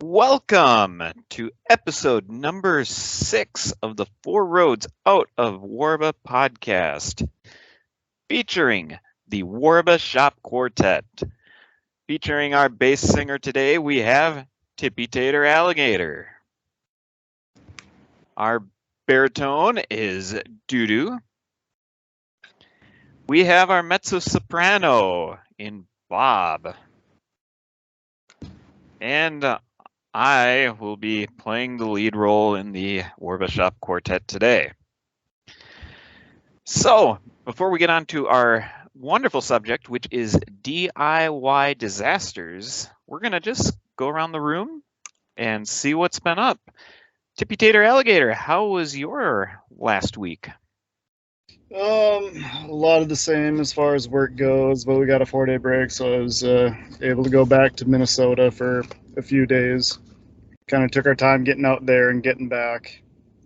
Welcome to episode number 6 of the Four Roads Out of Warba podcast, featuring the Warbashop Quartet. Featuring our bass singer today, we have Tippy Tater Alligator. Our baritone is Doo-Doo. We have our mezzo-soprano in Bob. And I will be playing the lead role in the Warbashop Quartet today. So, before we get on to our wonderful subject, which is DIY disasters, we're going to just go around the room and see what's been up. Tippy Tater Alligator, how was your last week? A lot of the same as far as work goes, but we got a 4-day break, so I was able to go back to Minnesota for a few days. Kind of took our time getting out there and getting back.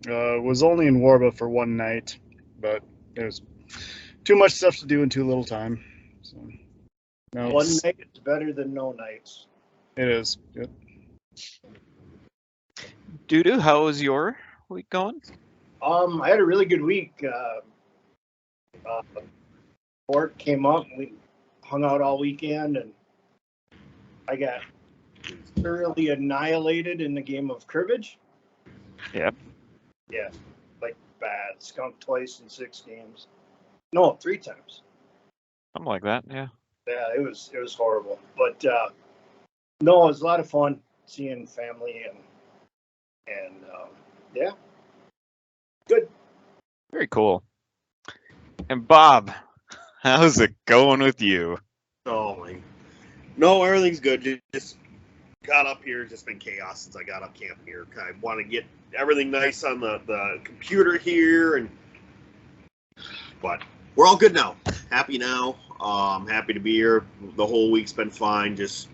Was only in Warba for one night, but it was too much stuff to do in too little time. So now one night is better than no nights. It is. Yep. Doo-Doo, how was your week going? I had a really good week. Work came up, and we hung out all weekend, and I got thoroughly annihilated in the game of cribbage. Yep. Yeah, like bad. Skunked twice in 6 games. No, 3 times. Something like that, yeah. Yeah, it was horrible. But no, it was a lot of fun seeing family and yeah, good. Very cool. And Bob, how's it going with you? No, everything's good. Just got up here. Just been chaos since I got up camp here. I want to get everything nice on the computer here, but we're all good now. Happy now. Happy to be here. The whole week's been fine, just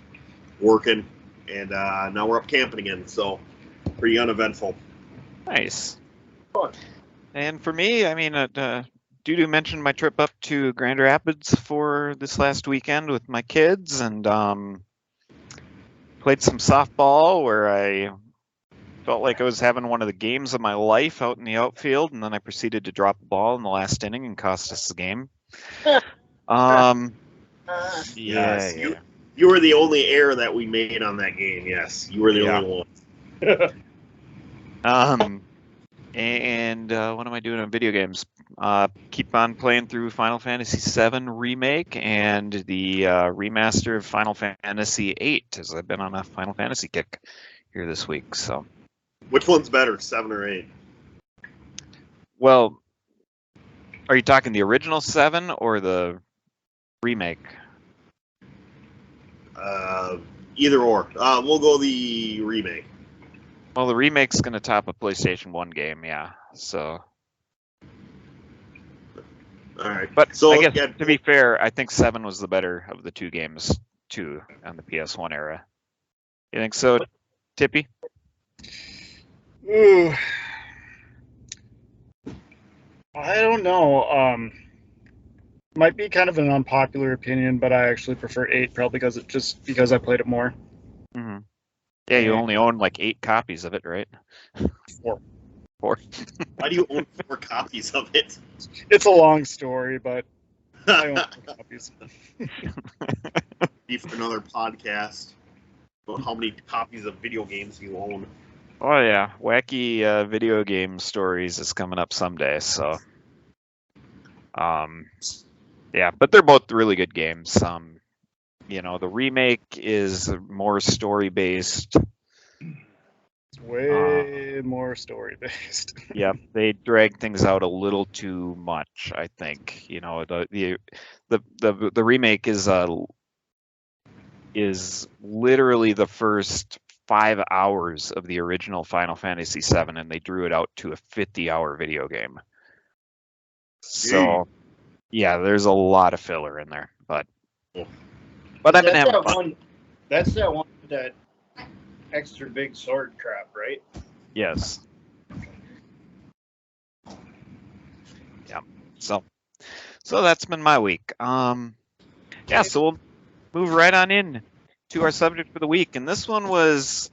working, and now we're up camping again. So pretty uneventful. Nice. Fun. And for me, I mean, Doo-Doo mentioned my trip up to Grand Rapids for this last weekend with my kids, and played some softball where I felt like I was having one of the games of my life out in the outfield, and then I proceeded to drop a ball in the last inning and cost us the game. Yes, you were the only error that we made on that game. Yes, you were the only one. And what am I doing on video games? Keep on playing through Final Fantasy VII Remake and the remaster of Final Fantasy VIII, as I've been on a Final Fantasy kick here this week. So, which one's better, 7 or 8? Well, are you talking the original 7 or the remake? Either or. We'll go the remake. Well, the remake's going to top a PlayStation 1 game, yeah. So. All right. But so, I guess, to be fair, I think 7 was the better of the 2 games, too, on the PS1 era. You think so, Tippy? Ooh. I don't know. Might be kind of an unpopular opinion, but I actually prefer 8, probably because I played it more. Mm-hmm. Yeah, you only own like 8 copies of it, right? 4. Why do you own 4 copies of it? It's a long story, but I own 4 copies. Be for another podcast about how many copies of video games you own. Oh yeah, wacky video game stories is coming up someday. So, yeah, but they're both really good games. You know, the remake is more story based. It's way more story based. Yeah, they drag things out a little too much, I think. You know, the remake is is literally the first 5 hours of the original Final Fantasy VII, and they drew it out to a 50-hour video game. So, yeah, there's a lot of filler in there, but I've been having fun. That's that one with that extra big sword crap, right? Yes. Yeah. So that's been my week. Yeah, so we'll move right on in to our subject for the week. And this one was,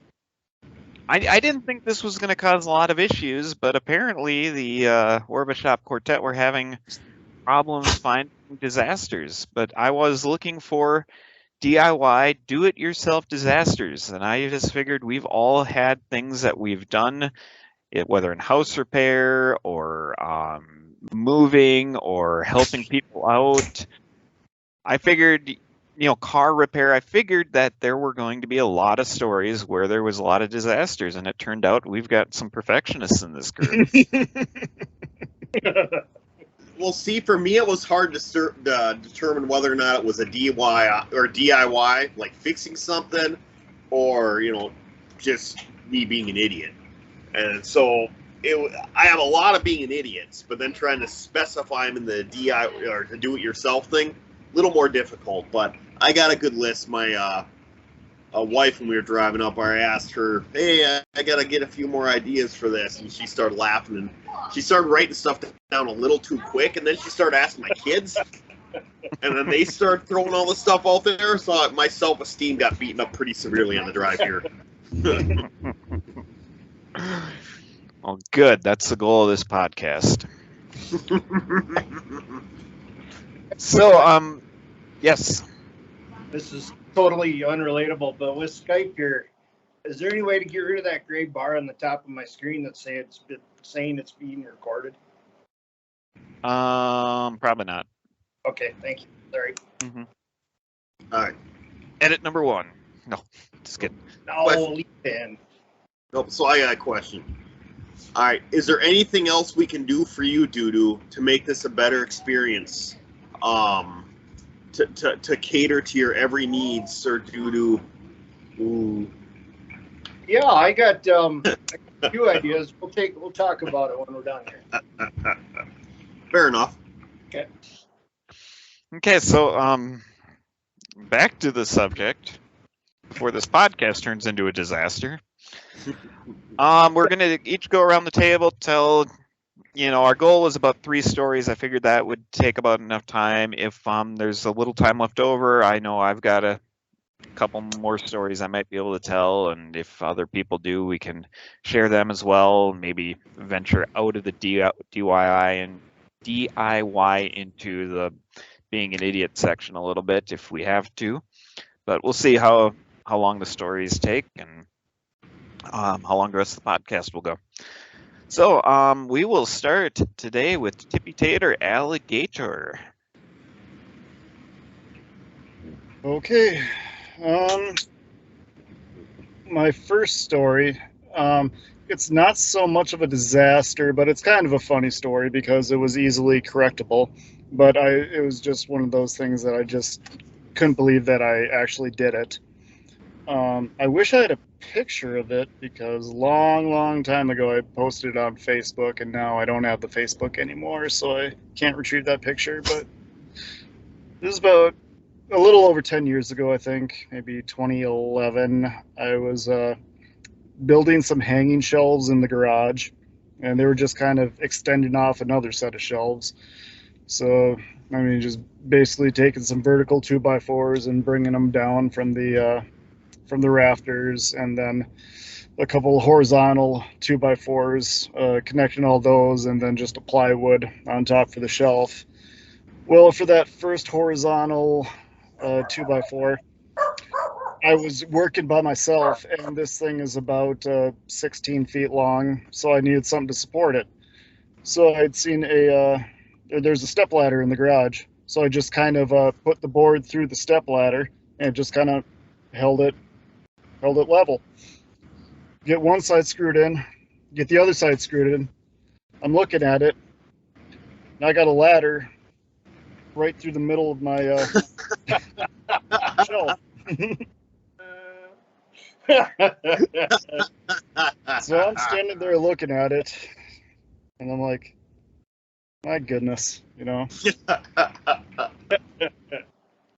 I didn't think this was going to cause a lot of issues, but apparently the Warbashop Quartet were having problems finding disasters. But I was looking for DIY, do-it-yourself disasters. And I just figured we've all had things that we've done, whether in house repair or moving or helping people out. I figured, car repair, I figured that there were going to be a lot of stories where there was a lot of disasters, and it turned out we've got some perfectionists in this group. Well, see, for me, it was hard to determine whether or not it was a DIY, like fixing something, or, just me being an idiot. And so I have a lot of being an idiot, but then trying to specify them in the DIY or the do-it-yourself thing, a little more difficult. But I got a good list. My wife, when we were driving up, I asked her, "Hey, I got to get a few more ideas for this," and she started laughing, and she started writing stuff down a little too quick, and then she started asking my kids, and then they started throwing all the stuff out there, so my self-esteem got beaten up pretty severely on the drive here. Well, good. That's the goal of this podcast. So, yes. This is totally unrelatable, but with Skype here, is there any way to get rid of that gray bar on the top of my screen that's saying it's being recorded? Probably not. Okay, thank you. Sorry. Mm-hmm. All right. Edit number 1. No, just kidding. No, leave it in. Nope, so I got a question. All right, is there anything else we can do for you, Doodoo, to make this a better experience? To cater to your every need, Sir Doodoo. Ooh. Yeah, I got a few ideas. We'll talk about it when we're done here. Fair enough. Okay. Okay, so back to the subject before this podcast turns into a disaster. We're gonna each go around the table, tell. Our goal was about 3 stories. I figured that would take about enough time. If there's a little time left over, I know I've got a couple more stories I might be able to tell, and if other people do, we can share them as well. Maybe venture out of the DIY into the being an idiot section a little bit if we have to. But we'll see how long the stories take and how long the rest of the podcast will go. So we will start today with Tippy Tater Alligator. Okay. My first story, it's not so much of a disaster, but it's kind of a funny story because it was easily correctable. But it was just one of those things that I just couldn't believe that I actually did it. I wish I had a picture of it because long time ago I posted it on Facebook, and now I don't have the Facebook anymore, so I can't retrieve that picture. But this is about a little over 10 years ago, I think, maybe 2011. I was building some hanging shelves in the garage, and they were just kind of extending off another set of shelves. So, just basically taking some vertical 2x4s and bringing them down from the rafters, and then a couple horizontal 2x4s, connecting all those, and then just a plywood on top for the shelf. Well, for that first horizontal 2x4, I was working by myself, and this thing is about 16 feet long, so I needed something to support it. So I'd seen there's a step ladder in the garage, so I just kind of put the board through the step ladder and just kind of held it level. Get one side screwed in, get the other side screwed in. I'm looking at it, and I got a ladder right through the middle of my shelf. So I'm standing there looking at it, and I'm like, my goodness, you know.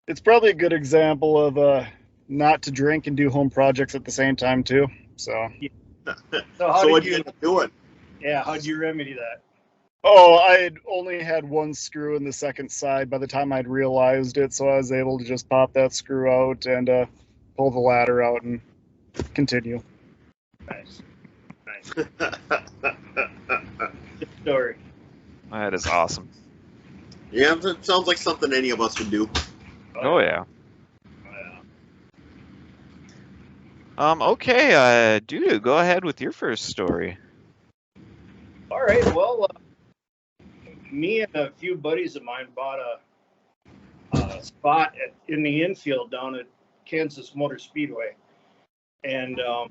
It's probably a good example of not to drink and do home projects at the same time too. So. So what you end up doing? Yeah, how'd you remedy that? Oh, I had only had one screw in the second side by the time I'd realized it, so I was able to just pop that screw out and pull the ladder out and continue. Nice. Good story. That is awesome. Yeah, it sounds like something any of us would do. Oh yeah. Yeah. Okay, Dudu, go ahead with your first story. All right. Well, me and a few buddies of mine bought a spot in the infield down at Kansas Motor Speedway, and a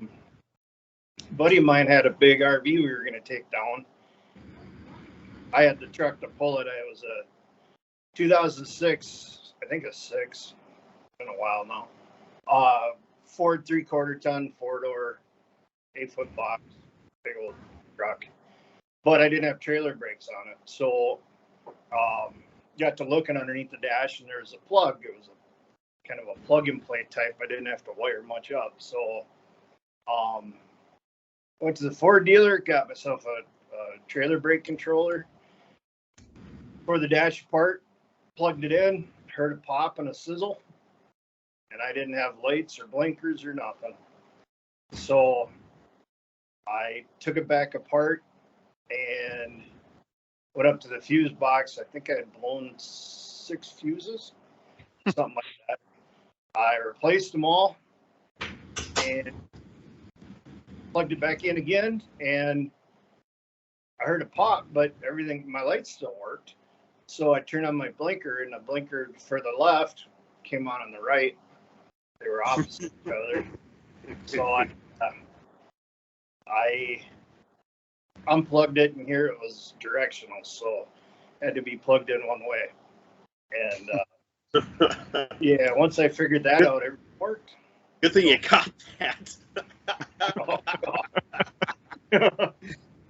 buddy of mine had a big RV we were going to take down. I had the truck to pull it. It was a 2006, I think a 6. It's been a while now. Ford 3/4 ton, 4-door, 8-foot box, big old truck. But I didn't have trailer brakes on it. So got to looking underneath the dash, and there was a plug. It was a kind of a plug-and-play type. I didn't have to wire much up. So went to the Ford dealer, got myself a trailer brake controller for the dash apart, plugged it in, heard a pop and a sizzle, and I didn't have lights or blinkers or nothing. So I took it back apart and went up to the fuse box. I think I had blown 6 fuses, something like that. I replaced them all and plugged it back in again, and I heard a pop, but everything, my lights still worked. So I turned on my blinker, and the blinker for the left came on the right. They were opposite each other. So I unplugged it, and here it was directional, so it had to be plugged in one way. And yeah, once I figured that out, it worked. Good thing you got that.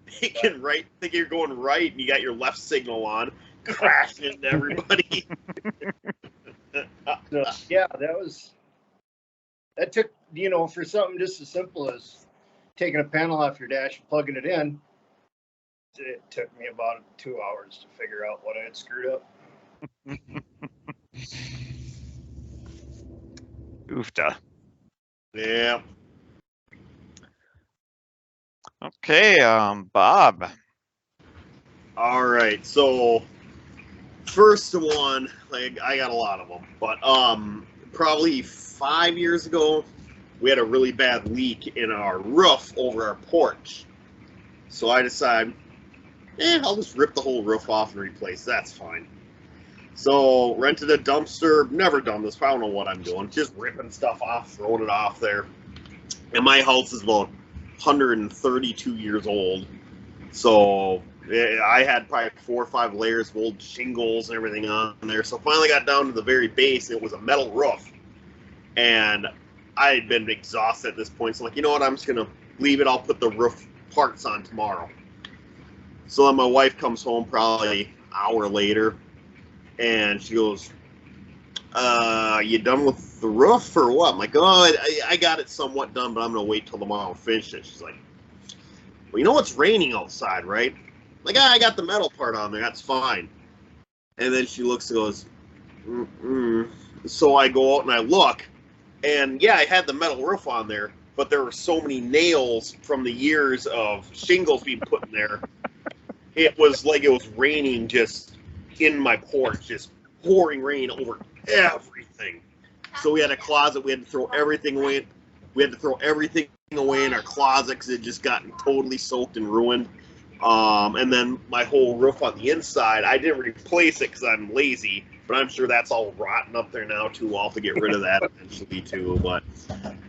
Thinking right, think you're going right, and you got your left signal on, crashing into everybody. So, yeah, that took, for something just as simple as taking a panel off your dash and plugging it in. It took me about 2 hours to figure out what I had screwed up. Oofta. Yeah. Okay, Bob. All right, so first one, like I got a lot of them, but probably 5 years ago, we had a really bad leak in our roof over our porch. So I decided, I'll just rip the whole roof off and replace. That's fine. So rented a dumpster. Never done this. I don't know what I'm doing. Just ripping stuff off, throwing it off there. And my house is about 132 years old. So I had probably 4 or 5 layers of old shingles and everything on there. So finally got down to the very base. It was a metal roof. And I had been exhausted at this point. So I'm like, you know what? I'm just going to leave it. I'll put the roof parts on tomorrow. So then my wife comes home probably an hour later. And she goes, you done with the roof or what? I'm like, I got it somewhat done, but I'm going to wait till tomorrow and finish it. She's like, well, you know it's raining outside, right? I'm like, I got the metal part on there. That's fine. And then she looks and goes, So I go out and I look. And yeah, I had the metal roof on there, but there were so many nails from the years of shingles being put in there. It was like it was raining just in my porch, just pouring rain over everything. So we had a closet. We had to throw everything away. We had to throw everything away in our closet because it had just gotten totally soaked and ruined. And then my whole roof on the inside, I didn't replace it because I'm lazy, but I'm sure that's all rotten up there now too. I'll have to get rid of that eventually too. But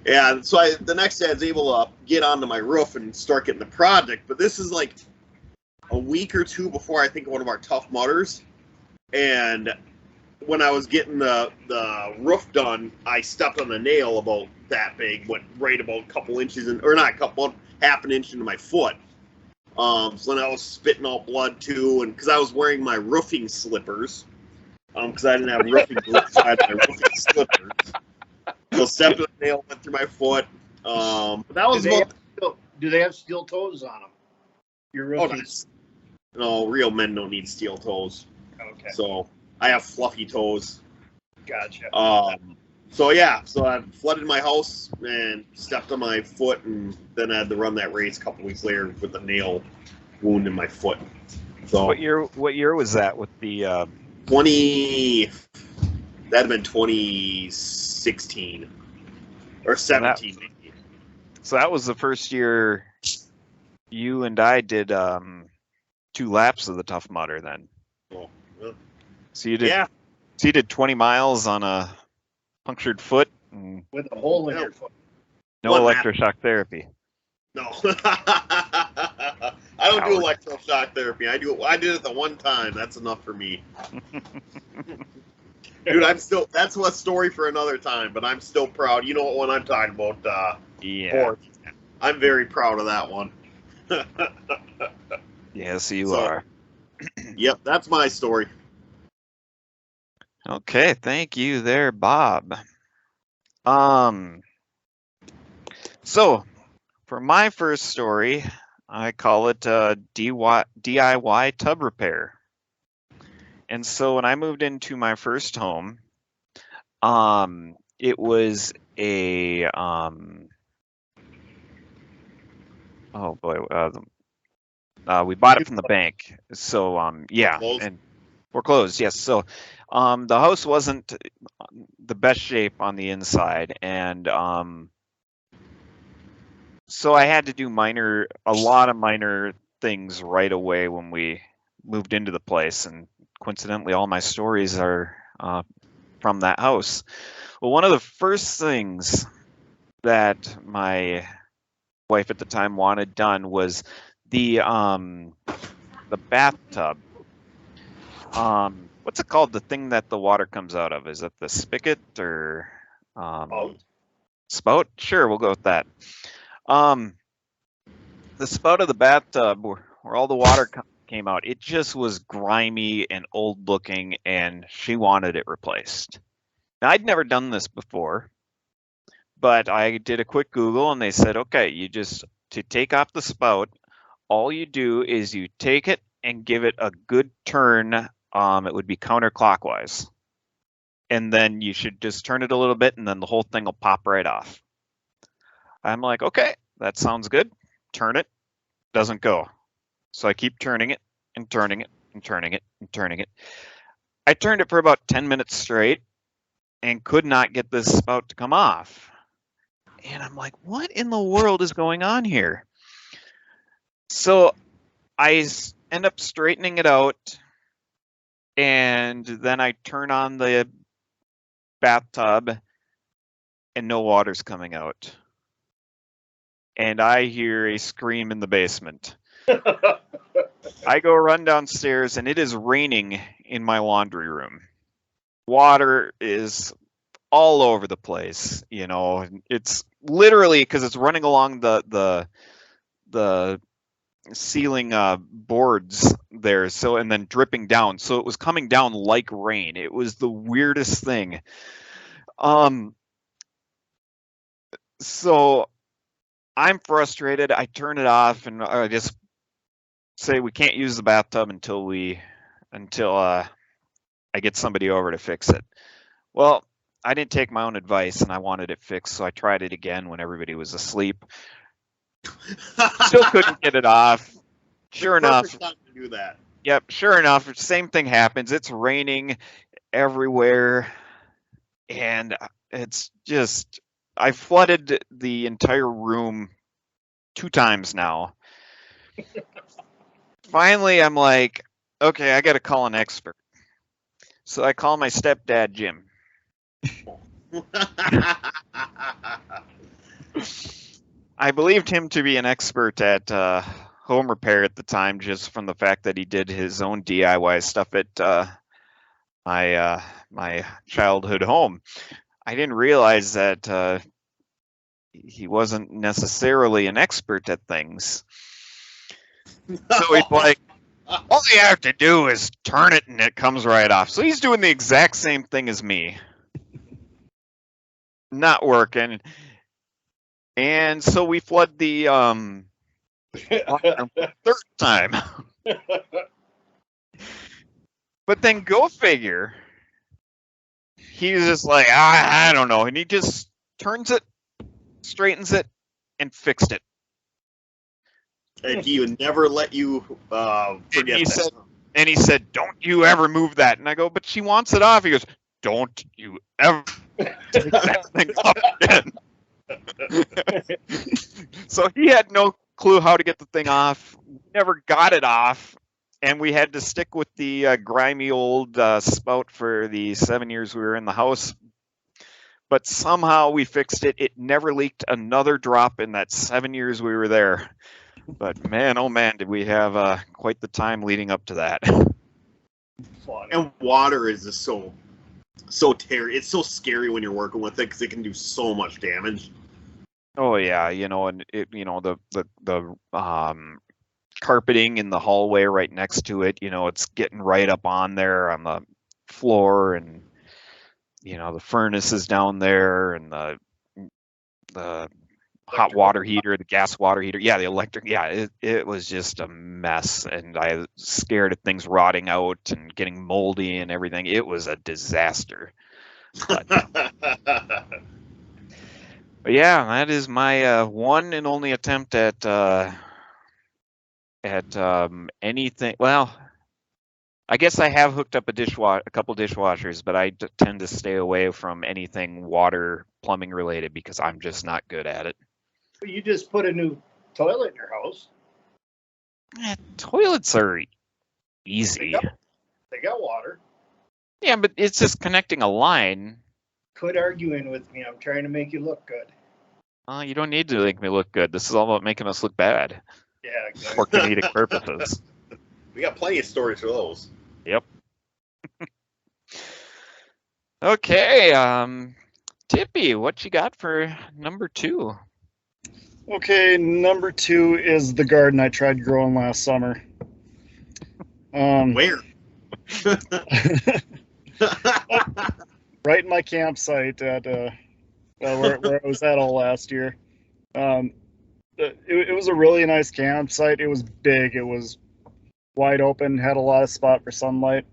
yeah, so the next day I was able to get onto my roof and start getting the project. But this is like a week or two before I think one of our Tough Mudders. And when I was getting the roof done, I stepped on a nail about that big, went right about a couple inches, or not a couple, half an inch into my foot. So then I was spitting all blood too, and because I was wearing my roofing slippers, because I didn't have roofing boots, I had my roofing slippers. So stepped on a nail, went through my foot. But that was do they have steel toes on them? Your roofies? No, real men don't need steel toes. Okay. So I have fluffy toes. Gotcha. So I flooded my house and stepped on my foot, and then I had to run that race a couple weeks later with a nail wound in my foot. So What year was that with the that'd have been 2016 or 17. So that was the first year you and I did 2 laps of the Tough Mudder then. Oh, well, So you did yeah. So you did 20 miles on a punctured foot and With a hole in your foot. no One electroshock therapy. No. I don't do electroshock therapy. I did it the one time. That's enough for me. Dude, that's a story for another time, but I'm still proud. You know what one I'm talking about, Yeah. Ford. I'm very proud of that one. Yes, you are. Yep, that's my story. Okay, thank you there, Bob. So for my first story, I call it DIY tub repair. And so when I moved into my first home, it was a oh boy, we bought it from the bank. So yeah, Closed? and we're closed. Yes. So the house wasn't the best shape on the inside, and so I had to do a lot of minor things right away when we moved into the place, and coincidentally, all my stories are from that house. Well, one of the first things that my wife at the time wanted done was the bathtub. What's it called? The thing that the water comes out of? Is it the spigot or spout? Sure, we'll go with that. The spout of the bathtub where all the water came out, it just was grimy and old looking, and she wanted it replaced. Now, I'd never done this before, but I did a quick Google, and they said, okay, to take off the spout, all you do is you take it and give it a good turn. It would be counterclockwise. And then you should just turn it a little bit, and then the whole thing will pop right off. I'm like, okay, that sounds good. Turn it. Doesn't go. So I keep turning it and turning it and turning it and turning it. I turned it for about 10 minutes straight and could not get this spout to come off. And I'm like, what in the world is going on here? So I end up straightening it out, and then I turn on the bathtub, and no water's coming out. And I hear a scream in the basement. I go run downstairs, and it is raining in my laundry room. Water is all over the place. It's literally because it's running along the ceiling boards there, and then dripping down. So it was coming down like rain. It was the weirdest thing. So I'm frustrated. I turn it off, and I just say we can't use the bathtub until I get somebody over to fix it. Well, I didn't take my own advice, and I wanted it fixed, so I tried it again when everybody was asleep. Still couldn't get it off. Sure enough, Time to do that. Yep, sure enough, same thing happens. It's raining everywhere, and it's just, I flooded the entire room 2 times now. Finally, I'm like, okay, I got to call an expert. So I call my stepdad, Jim. I believed him to be an expert at home repair at the time, just from the fact that he did his own DIY stuff at my my childhood home. I didn't realize that he wasn't necessarily an expert at things. So he's like, all you have to do is turn it and it comes right off. So he's doing the exact same thing as me. Not working. And so we flood the third time. But then go figure. He's just like, I don't know. And he just turns it, straightens it, and fixed it. And he would never let you forget that. And he said, don't you ever move that. And I go, but she wants it off. He goes, don't you ever take that thing off again. So he had no clue how to get the thing off. Never got it off. And we had to stick with the grimy old spout for the 7 years we were in the house. But somehow we fixed it. It never leaked another drop in that 7 years we were there. But man, oh man, did we have quite the time leading up to that. And water is just so terry. It's so scary when you're working with it because it can do so much damage. Oh yeah, and it, the carpeting in the hallway right next to it, it's getting right up on there on the floor, and the furnace is down there, and the hot water heater, the gas water heater, the electric, it was just a mess, and I was scared of things rotting out and getting moldy and everything. It was a disaster. But yeah, that is my one and only attempt at anything. Well, I guess I have hooked up a couple dishwashers, but I tend to stay away from anything water plumbing related because I'm just not good at it. You just put a new toilet in your house. Toilets are easy. They got water. Yeah, but it's just connecting a line. Quit arguing with me. I'm trying to make you look good. You don't need to make me look good. This is all about making us look bad. Yeah, exactly. For comedic purposes. We got plenty of stories for those. Yep. Okay, Tippy, what you got for number 2? Okay, number 2 is the garden I tried growing last summer. Where? Right in my campsite at where I was at all last year. It was a really nice campsite. It was big. It was wide open, had a lot of spot for sunlight.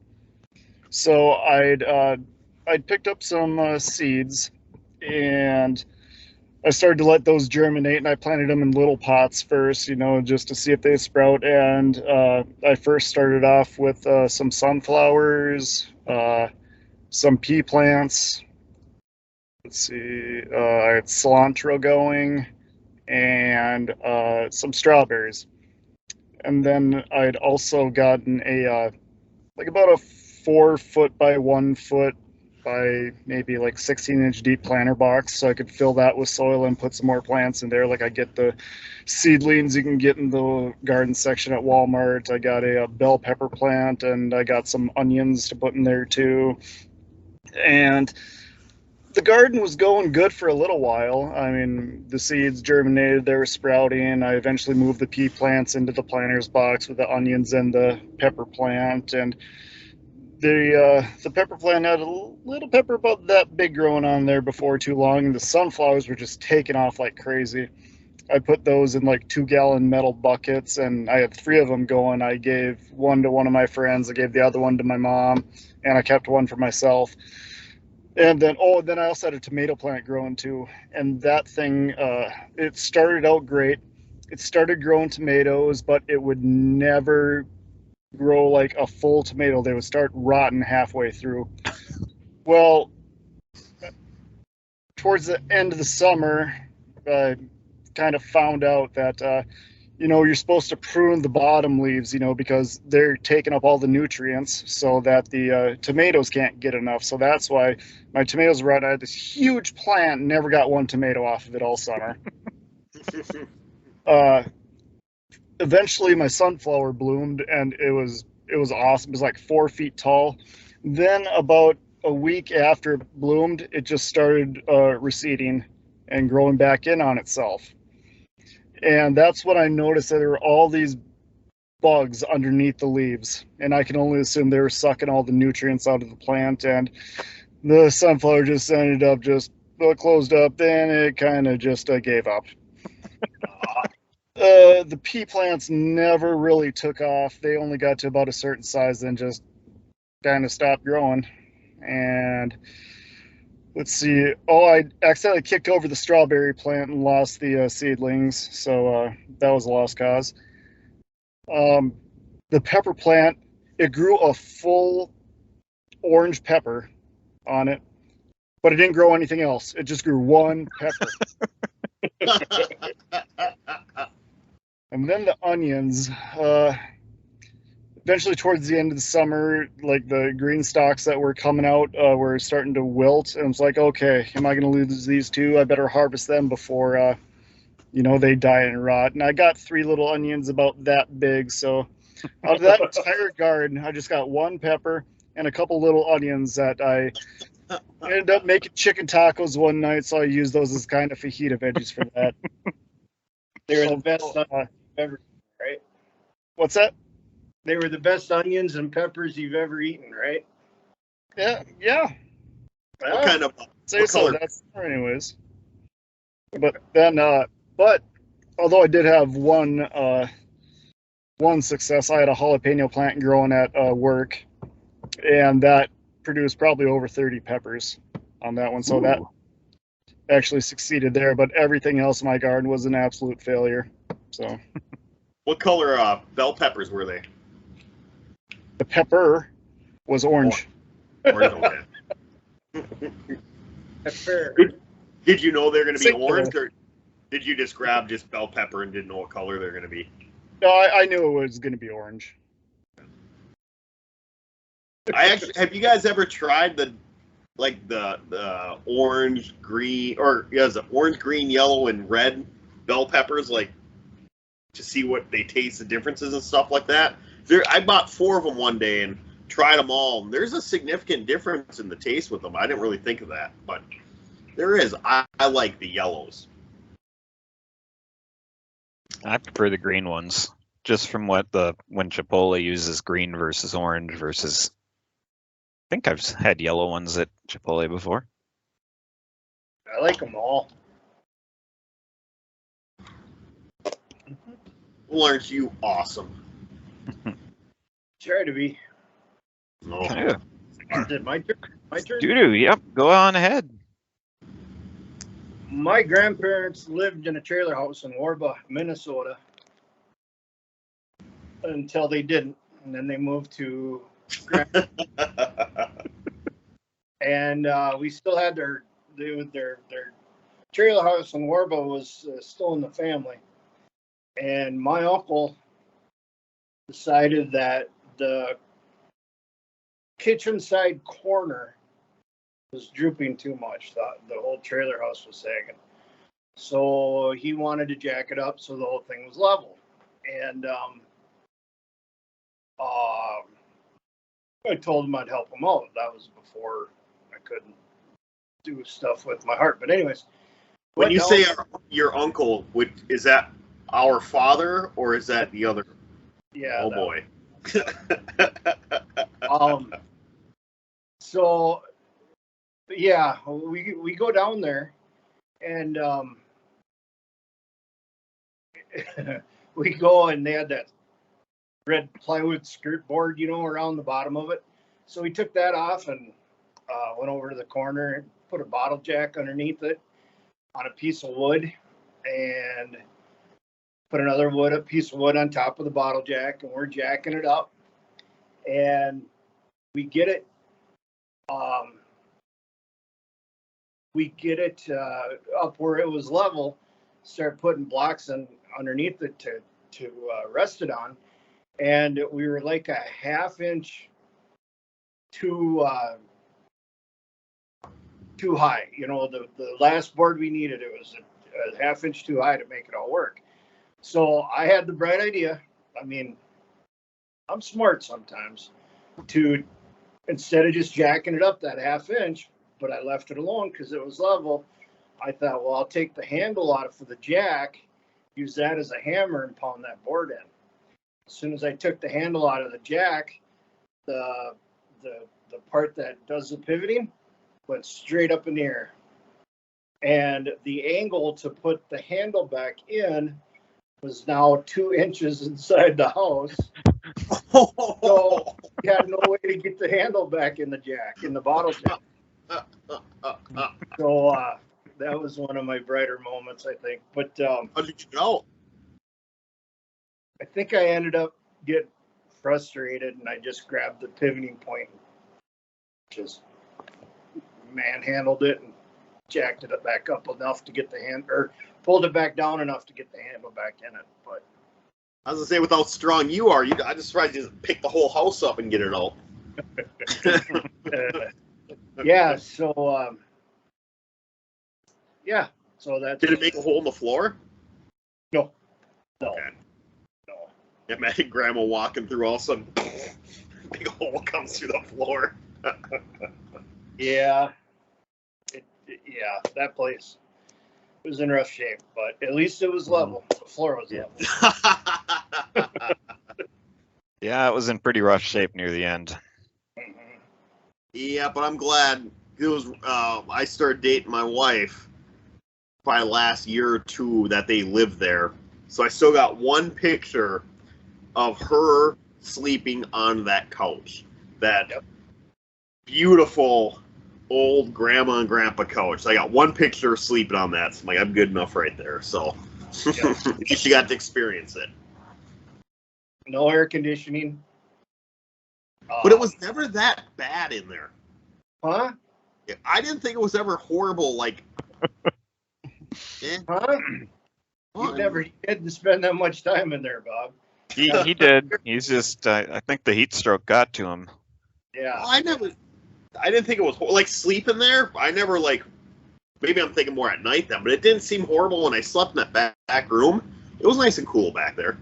So I'd picked up some seeds, and I started to let those germinate, and I planted them in little pots first, just to see if they sprout. And I first started off with some sunflowers, some pea plants. Let's see, I had cilantro going, and some strawberries. And then I'd also gotten about a 4 foot by 1 foot by maybe 16-inch deep planter box, so I could fill that with soil and put some more plants in there. I get the seedlings you can get in the garden section at Walmart. I got a bell pepper plant, and I got some onions to put in there too. And the garden was going good for a little while. I mean, the seeds germinated, they were sprouting. I eventually moved the pea plants into the planter's box with the onions and the pepper plant, and the pepper plant had a little pepper about that big growing on there before too long, and the sunflowers were just taking off like crazy. I put those in 2-gallon metal buckets, and I had 3 of them going. I gave one to one of my friends, I gave the other one to my mom, and I kept one for myself. And then I also had a tomato plant growing too, and that thing, it started out great. It started growing tomatoes, but it would never grow a full tomato. They would start rotting halfway through. Well, towards the end of the summer, I kind of found out that you're supposed to prune the bottom leaves, because they're taking up all the nutrients so that the tomatoes can't get enough. So that's why my tomatoes were out. I had this huge plant, never got one tomato off of it all summer. Eventually my sunflower bloomed, and it was awesome. It was 4 feet tall. Then about a week after it bloomed, it just started receding and growing back in on itself. And that's when I noticed that there were all these bugs underneath the leaves. And I can only assume they were sucking all the nutrients out of the plant. And the sunflower just ended up just closed up. Then it kind of just gave up. The pea plants never really took off. They only got to about a certain size, then just kind of stopped growing. And let's see. Oh, I accidentally kicked over the strawberry plant and lost the seedlings, so that was a lost cause. The pepper plant, it grew a full orange pepper on it, but it didn't grow anything else. It just grew one pepper. And then the onions. Eventually, towards the end of the summer, like the green stalks that were coming out were starting to wilt, and it's like, okay, am I going to lose these two? I better harvest them before, they die and rot. And I got 3 little onions about that big, so out of that entire garden, I just got 1 pepper and a couple little onions that I ended up making chicken tacos one night, so I used those as kind of fajita veggies for that. They were the best onions ever, right? What's that? They were the best onions and peppers you've ever eaten, right? Yeah. What kind of Say so. That's anyways. But then, but although I did have one success, I had a jalapeno plant growing at work, and that produced probably over 30 peppers on that one. So that actually succeeded there. But everything else in my garden was an absolute failure. So. What color bell peppers were they? The pepper was orange. Orange, okay. Pepper. Did you know they're going to be orange, or did you just grab bell pepper and didn't know what color they're going to be? No, I knew it was going to be orange. Have you guys ever tried the orange, green, or is it orange, green, yellow, and red bell peppers, like to see what they taste, the differences and stuff like that? I bought 4 of them one day and tried them all. And there's a significant difference in the taste with them. I didn't really think of that, but there is. I like the yellows. I prefer the green ones, just from when Chipotle uses green versus orange versus. I think I've had yellow ones at Chipotle before. I like them all. Well, aren't you awesome? Try to be. No. Yeah. Is it my turn? My turn? Doo-doo, yep, go on ahead. My grandparents lived in a trailer house in Warba, Minnesota, until they didn't, and then they moved to and we still had their trailer house in Warba was still in the family, and my uncle decided that the kitchen side corner was drooping too much. The whole trailer house was sagging. So he wanted to jack it up so the whole thing was level. And I told him I'd help him out. That was before I couldn't do stuff with my heart. But anyways. When you say your uncle, is that our father or is that the other? Yeah. Oh, boy. So, yeah, we go down there, and we go, and they had that red plywood skirt board, around the bottom of it. So we took that off and went over to the corner and put a bottle jack underneath it on a piece of wood, and put another piece of wood on top of the bottle jack, and we're jacking it up, and we get it. Up where it was level, start putting blocks underneath it to rest it on, and we were like a half inch too high. The last board we needed, it was a half inch too high to make it all work. So I had the bright idea. I mean, I'm smart sometimes, to instead of just jacking it up that half-inch, but I left it alone because it was level. I thought, well, I'll take the handle out for the jack, use that as a hammer, and pound that board in. As soon as I took the handle out of the jack, the part that does the pivoting went straight up in the air. And the angle to put the handle back in was now 2 inches inside the house. So you had no way to get the handle back in the jack, in the bottle jack. So that was one of my brighter moments, I think. But how did you know? I think I ended up getting frustrated, and I just grabbed the pivoting point, just manhandled it and jacked it back up enough to get the hand, or pulled it back down enough to get the handle back in it. But I was gonna say, with how strong you are, I just tried to just pick the whole house up and get it out. yeah, so yeah, so that's. Did it make a hole in the floor? No. Okay. Imagine Grandma walking through, all of a sudden, big hole comes through the floor. Yeah. Yeah, that place was in rough shape, but at least it was level. The floor was level. Yeah, it was in pretty rough shape near the end. Mm-hmm. Yeah, but I'm glad it was. I started dating my wife probably last year or two that they lived there, so I still got one picture of her sleeping on that couch. That beautiful old grandma and grandpa couch. So I got one picture of sleeping on that. So I'm like, I'm good enough right there. So at least you got to experience it. No air conditioning. But it was never that bad in there. Huh? I didn't think it was ever horrible. Like, Huh? You never had to spend that much time in there, Bob. He did. He's just, I think the heat stroke got to him. Yeah. Well, I didn't think it was like sleeping there. I never maybe I'm thinking more at night then, but it didn't seem horrible when I slept in that back room. It was nice and cool back there.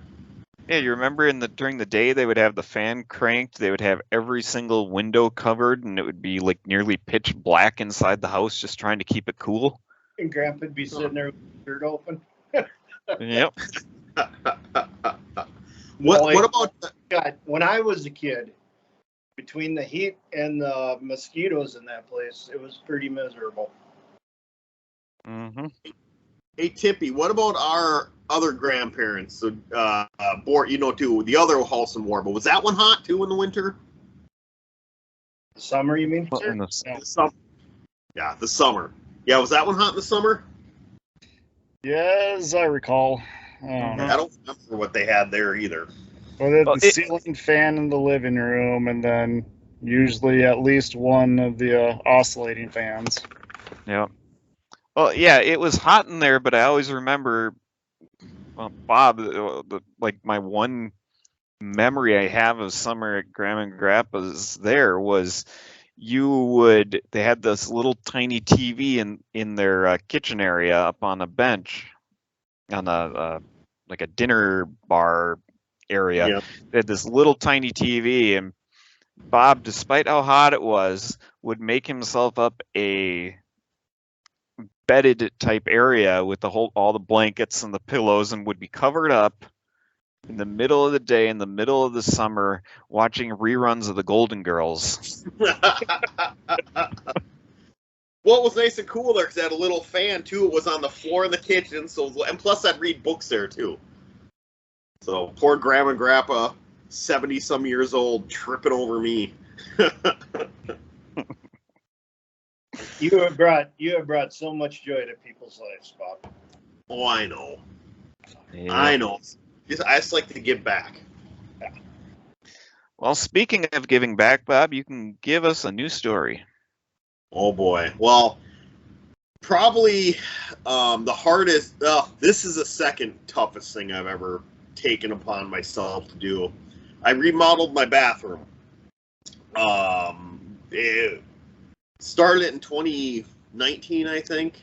Yeah, you remember during the day they would have the fan cranked, they would have every single window covered, and it would be like nearly pitch black inside the house just trying to keep it cool. And Grandpa'd be sitting there with the dirt open. Yep. What about God, when I was a kid, between the heat and the mosquitoes in that place, it was pretty miserable. Mm-hmm. Hey Tippy, what about our other grandparents? So, too, the other house in Warba. Was that one hot too in the winter? The summer, you mean? Well, Sir? in the- The summer. Yeah, the summer. Yeah, was that one hot in the summer? Yeah, as I recall. I don't remember what they had there either. Well, the ceiling fan in the living room, and then usually at least one of the oscillating fans. Yeah. Well, yeah, it was hot in there, but I always remember, Bob, like my one memory I have of summer at Grandma and Grandpa's there was they had this little tiny TV in their kitchen area up on a bench on like a dinner bar area. Yeah. They had this little tiny TV, and Bob, despite how hot it was, would make himself up a bedded type area with all the blankets and the pillows, and would be covered up in the middle of the day, in the middle of the summer, watching reruns of the Golden Girls. Well, it was nice and cool there because it had a little fan too. It was on the floor in the kitchen, and plus I'd read books there too. So poor Grandma and Grandpa, 70-some years old, tripping over me. You have brought so much joy to people's lives, Bob. Oh, I know. Yeah. I know. I just like to give back. Well, speaking of giving back, Bob, you can give us a new story. Oh boy. Well, probably the hardest. This is the second toughest thing I've ever taken upon myself to do. I remodeled my bathroom. It started in 2019, I think.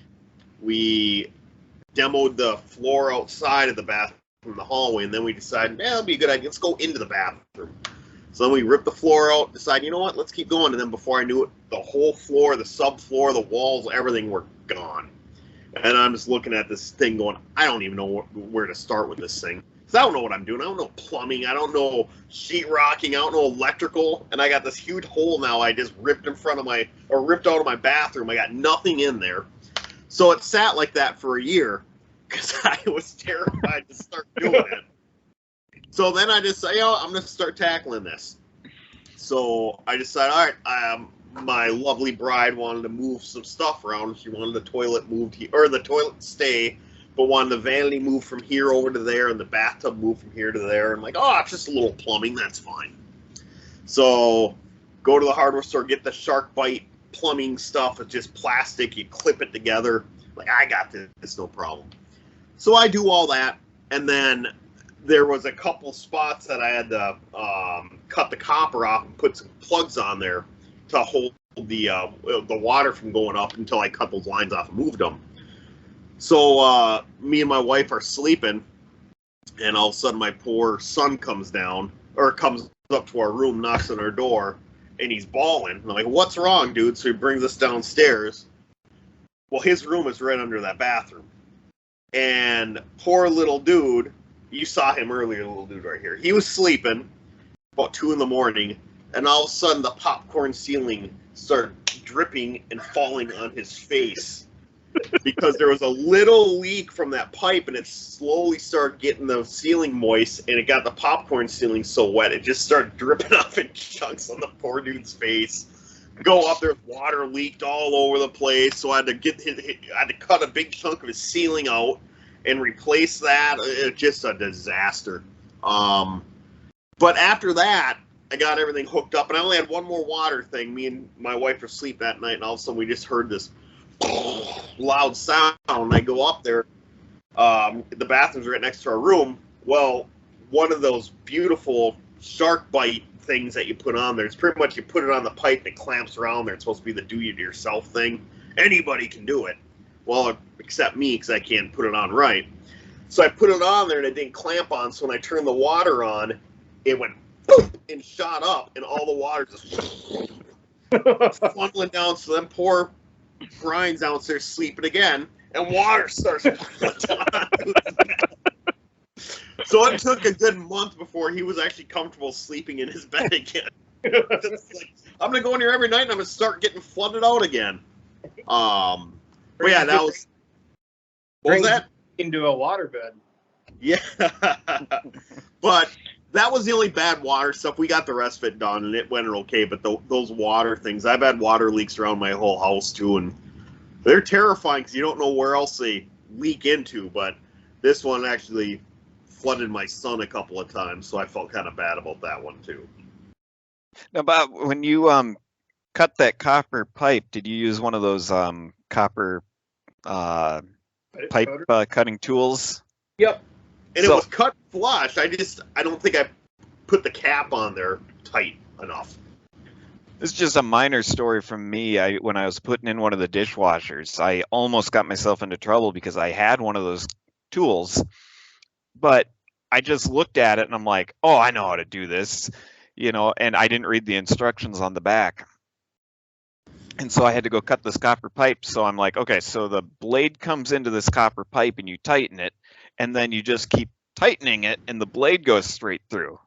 We demoed the floor outside of the bathroom, the hallway, and then we decided, it'd be a good idea. Let's go into the bathroom. So then we ripped the floor out, decided, you know what, let's keep going. And then before I knew it, the whole floor, the subfloor, the walls, everything were gone. And I'm just looking at this thing going, I don't even know where to start with this thing. Because I don't know what I'm doing. I don't know plumbing. I don't know sheetrocking. I don't know electrical. And I got this huge hole now I just ripped ripped out of my bathroom. I got nothing in there. So it sat like that for a year because I was terrified to start doing it. So then I just said, I'm going to start tackling this. So I decided, all right, my lovely bride wanted to move some stuff around. She wanted the toilet moved here, or the toilet stay, but wanted the vanity moved from here over to there and the bathtub moved from here to there. And I'm like, it's just a little plumbing. That's fine. So go to the hardware store, get the Shark Bite plumbing stuff. It's just plastic. You clip it together. Like, I got this. It's no problem. So I do all that, and then there was a couple spots that I had to cut the copper off and put some plugs on there to hold the water from going up until I cut those lines off and moved them. So me and my wife are sleeping, and all of a sudden my poor son comes up to our room, knocks on our door, and he's bawling. And I'm like, what's wrong, dude? So he brings us downstairs. Well, his room is right under that bathroom. And poor little dude, you saw him earlier, little dude right here. He was sleeping about 2 a.m, and all of a sudden the popcorn ceiling started dripping and falling on his face because there was a little leak from that pipe, and it slowly started getting the ceiling moist, and it got the popcorn ceiling so wet it just started dripping off in chunks on the poor dude's face. Go up there, water leaked all over the place, so I had to cut a big chunk of his ceiling out and replace that. It's just a disaster. But after that, I got everything hooked up, and I only had one more water thing. Me and my wife were asleep that night, and all of a sudden we just heard this loud sound. And I go up there. The bathroom's right next to our room. Well, one of those beautiful Shark Bite things that you put on there, it's pretty much you put it on the pipe and it clamps around there. It's supposed to be the do-it-yourself thing. Anybody can do it. Well, except me, because I can't put it on right. So I put it on there, and it didn't clamp on, so when I turned the water on, it went boop and shot up, and all the water just funneling down. So then poor Brian's downstairs sleeping again, and water starts funneling down. So it took a good month before he was actually comfortable sleeping in his bed again. Like, I'm going to go in here every night, and I'm going to start getting flooded out again. But yeah, that was... What was that? Into a waterbed. Yeah. But that was the only bad water stuff. We got the rest of it done, and it went okay. But those water things, I've had water leaks around my whole house, too, and they're terrifying because you don't know where else they leak into. But this one actually flooded my son a couple of times, so I felt kind of bad about that one, too. Now, Bob, when you cut that copper pipe, did you use one of those copper pipe cutting tools? Yep. And it was cut flush. I don't think I put the cap on there tight enough. This is just a minor story from me. When I was putting in one of the dishwashers, I almost got myself into trouble because I had one of those tools, but I just looked at it and I'm like, oh, I know how to do this, and I didn't read the instructions on the back. And so I had to go cut this copper pipe. So I'm like, okay, so the blade comes into this copper pipe and you tighten it, and then you just keep tightening it and the blade goes straight through.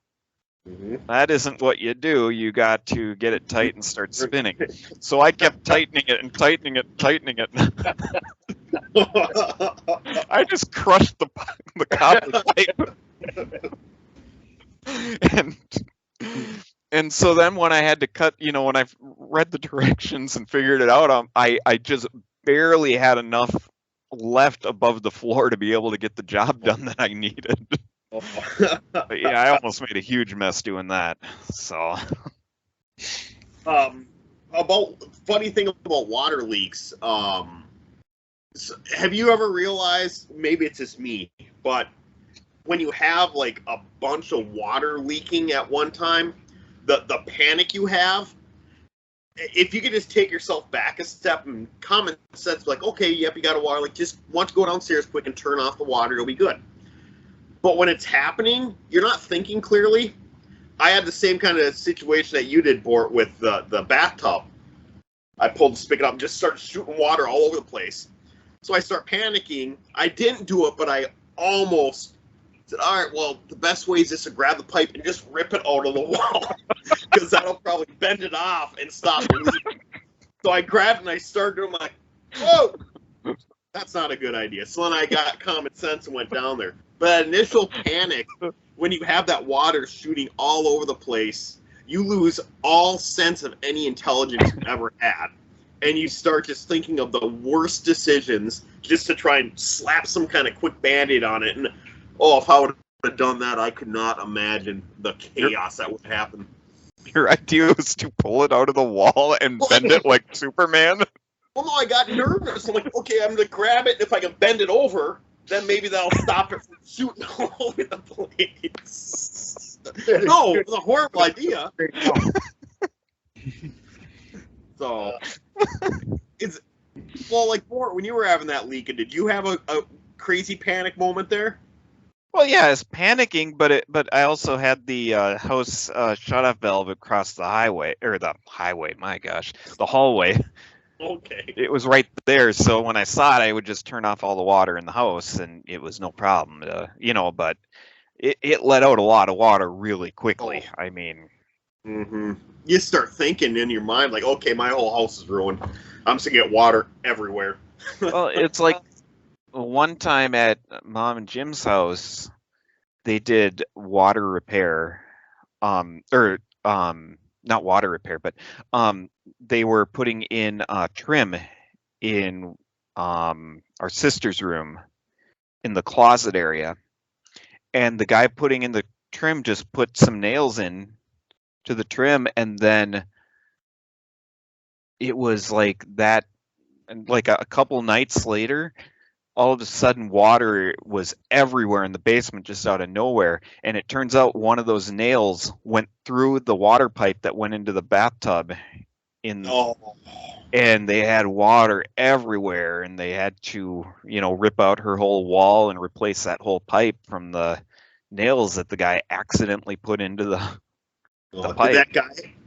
Mm-hmm. That isn't what you do. You got to get it tight and start spinning. So I kept tightening it and tightening it and tightening it. I just crushed the copper pipe. And so then when I had to cut, when I read the directions and figured it out, I just barely had enough left above the floor to be able to get the job done that I needed. But yeah, I almost made a huge mess doing that. So, funny thing about water leaks. Have you ever realized, maybe it's just me, but when you have like a bunch of water leaking at one time, the panic you have, if you could just take yourself back a step and common sense, like, okay, yep, you got a water leak, just want to go downstairs quick and turn off the water, it'll be good. But when it's happening, you're not thinking clearly. I had the same kind of situation that you did, Bort, with the bathtub. I pulled the spigot up and just started shooting water all over the place. So I start panicking. I didn't do it, but I almost said, all right, well, the best way is just to grab the pipe and just rip it out of the wall, because that'll probably bend it off and stop the leak. So I grabbed it and I started doing my, whoa, that's not a good idea. So then I got common sense and went down there. But that initial panic, when you have that water shooting all over the place, you lose all sense of any intelligence you've ever had. And you start just thinking of the worst decisions just to try and slap some kind of quick Band-Aid on it. And, if I would have done that, I could not imagine the chaos that would happen. Your idea was to pull it out of the wall and bend it like Superman? Well, no, I got nervous. I'm like, okay, I'm going to grab it. If I can bend it over, then maybe that'll stop it from shooting all over the place. No, it was a horrible idea. So, like, when you were having that leak, did you have a crazy panic moment there? Well, yeah, I was panicking, but I also had the house shut-off valve across the highway, the hallway. Okay. It was right there, so when I saw it, I would just turn off all the water in the house, and it was no problem, but it let out a lot of water really quickly. Oh. I mean... Mm-hmm. You start thinking in your mind, like, okay, my whole house is ruined. I'm just going to get water everywhere. Well, it's like one time at Mom and Jim's house, they did water repair, not water repair, but they were putting in trim in our sister's room in the closet area, and the guy putting in the trim just put some nails in to the trim, and then it was like that, and like a couple nights later, all of a sudden water was everywhere in the basement just out of nowhere, and it turns out one of those nails went through the water pipe that went into the bathtub and they had water everywhere, and they had to rip out her whole wall and replace that whole pipe from the nails that the guy accidentally put into the pipe.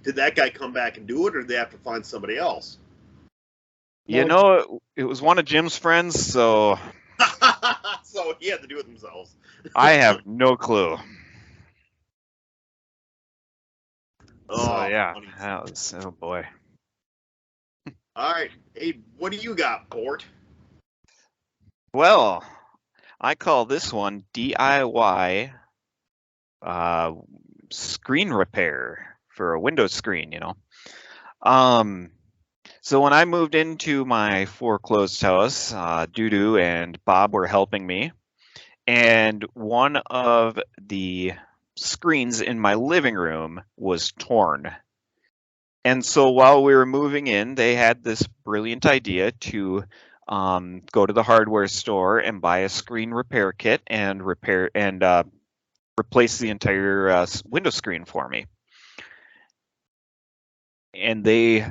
Did that guy come back and do it, or did they have to find somebody else? It was one of Jim's friends, so so he had to do it themselves. I have no clue. Oh, yeah, funny. that was, oh boy. All right, hey, what do you got, Bort? Well, I call this one DIY screen repair for a window screen, So when I moved into my foreclosed house, Dudu and Bob were helping me, and one of the screens in my living room was torn. And so while we were moving in, they had this brilliant idea to go to the hardware store and buy a screen repair kit and replace the entire window screen for me. And they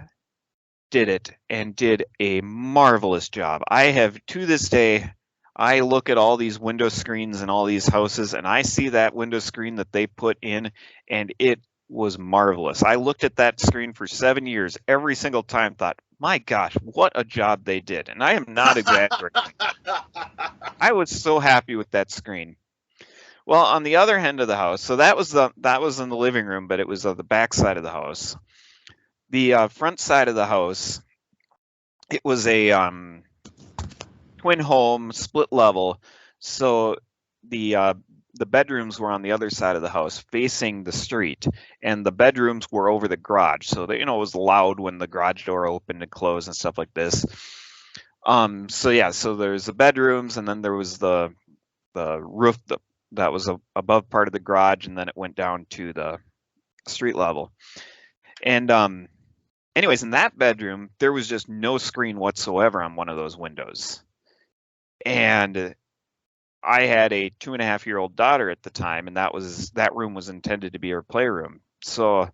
did it and did a marvelous job. I have, to this day, I look at all these window screens in all these houses, and I see that window screen that they put in, and it was marvelous. I looked at that screen for 7 years, every single time, thought, my gosh, what a job they did. And I am not exaggerating. I was so happy with that screen. Well, on the other end of the house, so that was in the living room, but it was on the back side of the house. The front side of the house, it was a twin home, split level. So the bedrooms were on the other side of the house, facing the street, and the bedrooms were over the garage. So that, it was loud when the garage door opened and closed and stuff like this. So there's the bedrooms, and then there was the roof that was above part of the garage, and then it went down to the street level. And anyways, in that bedroom, there was just no screen whatsoever on one of those windows. And I had a 2.5-year-old daughter at the time, and that room was intended to be her playroom. So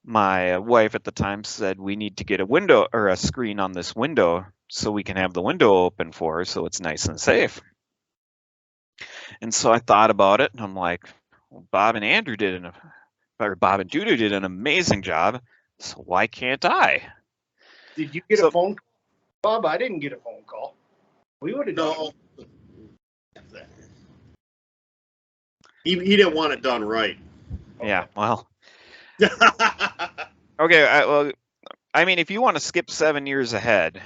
my wife at the time said, we need to get a window or a screen on this window so we can have the window open for her so it's nice and safe. And so I thought about it, and I'm like, well, Bob and Andrew did Bob and Dudu did an amazing job. So why can't I? Did you get a phone call, Bob? I didn't get a phone call. We would have done it. He didn't want it done right. Yeah, well. Okay, I mean, if you want to skip 7 years ahead,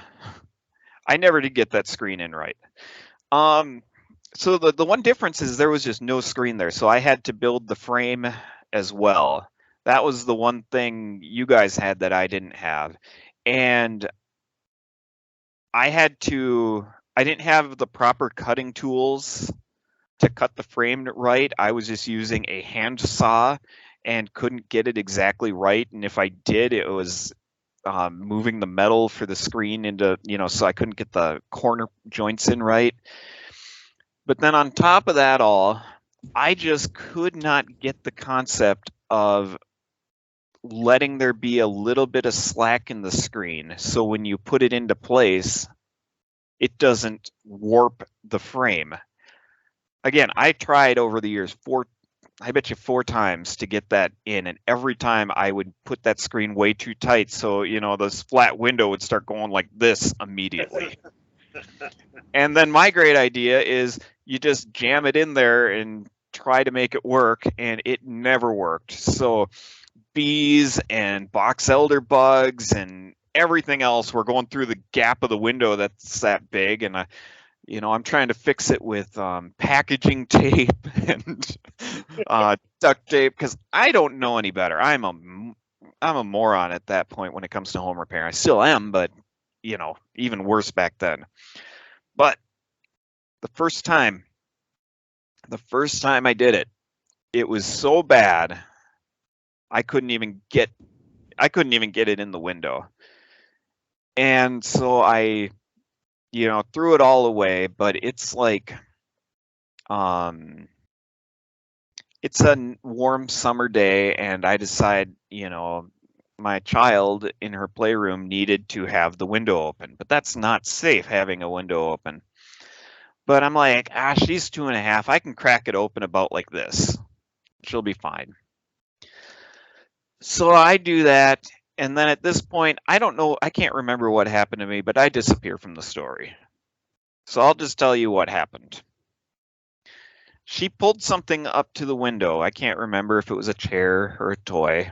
I never did get that screen in right. So the one difference is there was just no screen there, so I had to build the frame as well. That was the one thing you guys had that I didn't have. And I didn't have the proper cutting tools to cut the frame right. I was just using a hand saw and couldn't get it exactly right. And if I did, it was moving the metal for the screen into, so I couldn't get the corner joints in right. But then on top of that all, I just could not get the concept of letting there be a little bit of slack in the screen. So when you put it into place, it doesn't warp the frame. Again, I tried over the years I bet you 4 times to get that in, and every time I would put that screen way too tight, so this flat window would start going like this immediately. And then my great idea is you just jam it in there and try to make it work, and it never worked. So bees and box elder bugs and everything else were going through the gap of the window that's that big, and I'm trying to fix it with packaging tape and duct tape because I don't know any better. I'm a moron at that point when it comes to home repair. I still am, but even worse back then. But the first time I did it, it was so bad I couldn't even get it in the window. And so I threw it all away, but it's like it's a warm summer day, and I decide, my child in her playroom needed to have the window open, but that's not safe, having a window open. But I'm like, she's 2.5. I can crack it open about like this. She'll be fine. So I do that, and then at this point, I can't remember what happened to me, but I disappear from the story. So I'll just tell you what happened. She pulled something up to the window. I can't remember if it was a chair or a toy.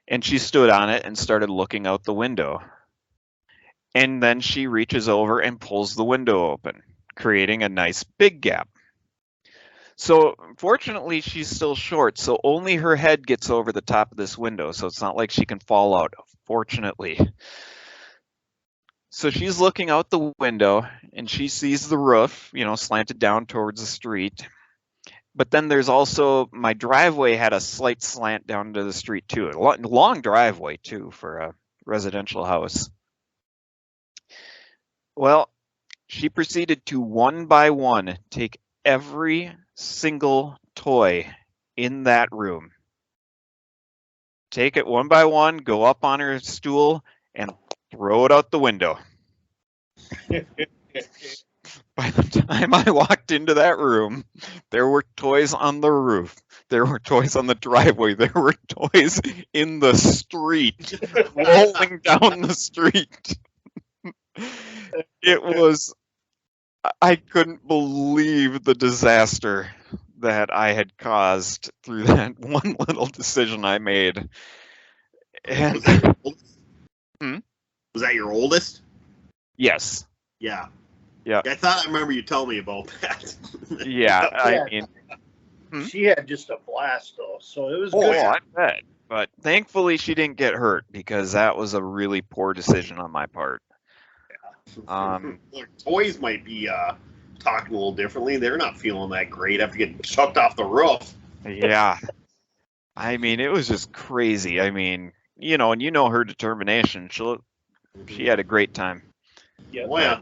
And she stood on it and started looking out the window. And then she reaches over and pulls the window open, creating a nice big gap. So fortunately, she's still short, so only her head gets over the top of this window, so it's not like she can fall out, fortunately. So she's looking out the window, and she sees the roof, slanted down towards the street. But then there's also, my driveway had a slight slant down to the street too. A long driveway too for a residential house. Well, she proceeded to one by one take every single toy in that room. Take it one by one, go up on her stool, and throw it out the window. By the time I walked into that room, there were toys on the roof. There were toys on the driveway. There were toys in the street, rolling down the street. I couldn't believe the disaster that I had caused through that one little decision I made. And, was that your oldest? Yes. Yeah. Yeah. I thought I remember you telling me about that. Yeah, I mean, she had just a blast though, so it was good. Oh, I bet. But thankfully she didn't get hurt because that was a really poor decision on my part. Toys might be talking a little differently. They're not feeling that great after getting chucked off the roof. Yeah. I mean, it was just crazy. I mean, and her determination. She had a great time. Yeah. Oh, yeah.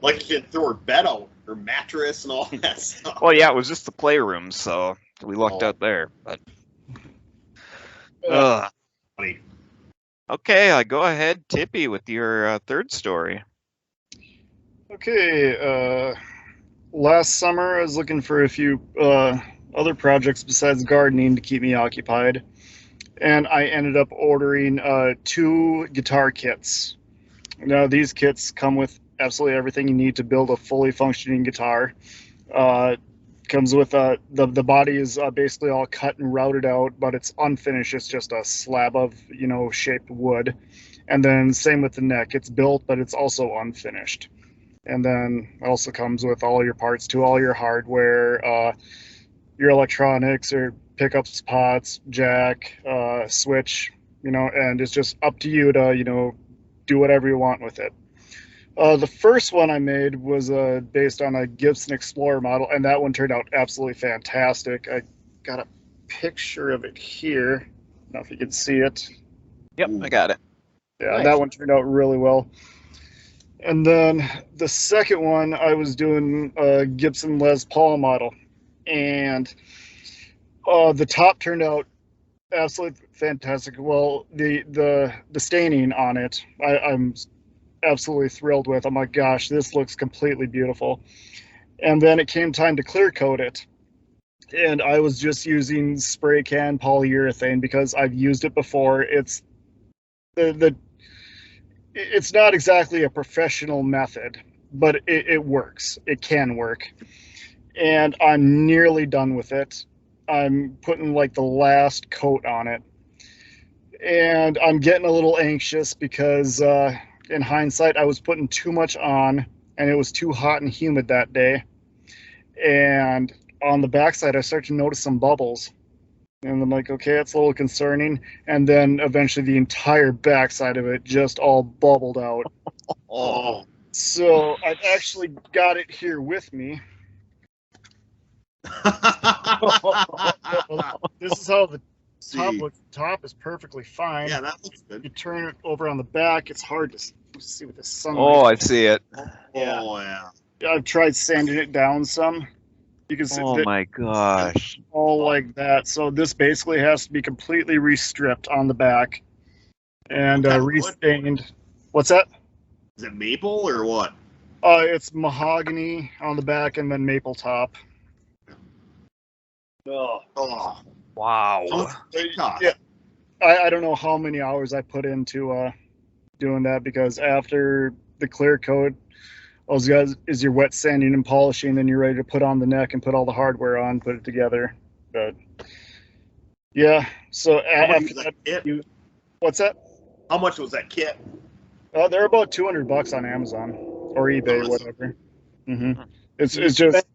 Like she had throw her bed out, her mattress and all that stuff. Well, yeah, it was just the playroom, so we lucked out there. But Funny. Okay, I go ahead, Tippy, with your third story. Okay, last summer I was looking for a few other projects besides gardening to keep me occupied. And I ended up ordering 2 guitar kits. Now, these kits come with absolutely everything you need to build a fully functioning guitar. Comes with the body is basically all cut and routed out, but it's unfinished. It's just a slab of shaped wood. And then same with the neck. It's built, but it's also unfinished. And then it also comes with all your parts to all your hardware, your electronics or pickups, pots, jack, switch, and it's just up to you to do whatever you want with it. The first one I made was based on a Gibson Explorer model, and that one turned out absolutely fantastic. I got a picture of it here. I don't know if you can see it. Yep, I got it. Yeah, Nice. That one turned out really well. And then the second one, I was doing a Gibson Les Paul model, and the top turned out absolutely fantastic. Well, the staining on it, I'm absolutely thrilled with. I'm like, gosh, this looks completely beautiful. And then it came time to clear coat it, and I was just using spray can polyurethane because I've used it before. It's it's not exactly a professional method, but it works. It can work. And I'm nearly done with it. I'm putting like the last coat on it. And I'm getting a little anxious because in hindsight, I was putting too much on and it was too hot and humid that day. And on the backside, I started to notice some bubbles. And I'm like, okay, that's a little concerning. And then eventually the entire backside of it just all bubbled out. Oh. So I've actually got it here with me. This is how the top looks. The top is perfectly fine. Yeah, that looks You good. turn it over on the back, it's hard to see with the sunlight. Oh, I see it. Oh, yeah. I've tried sanding it down some. You can see Oh that my gosh. all like that. So this basically has to be completely restripped on the back and What type of wood? restained. What's that? Is it maple or what? It's mahogany on the back and then maple top. Oh, Oh. Wow. So what's it cost? Yeah. I don't know how many hours I put into doing that, because after the clear coat, all you guys is your wet sanding and polishing, then you're ready to put on the neck and put all the hardware on, put it together. But yeah, so How much after was that, that kit? what's that? How much was that kit? They're about $200 on Amazon or eBay, Nice. whatever. It's just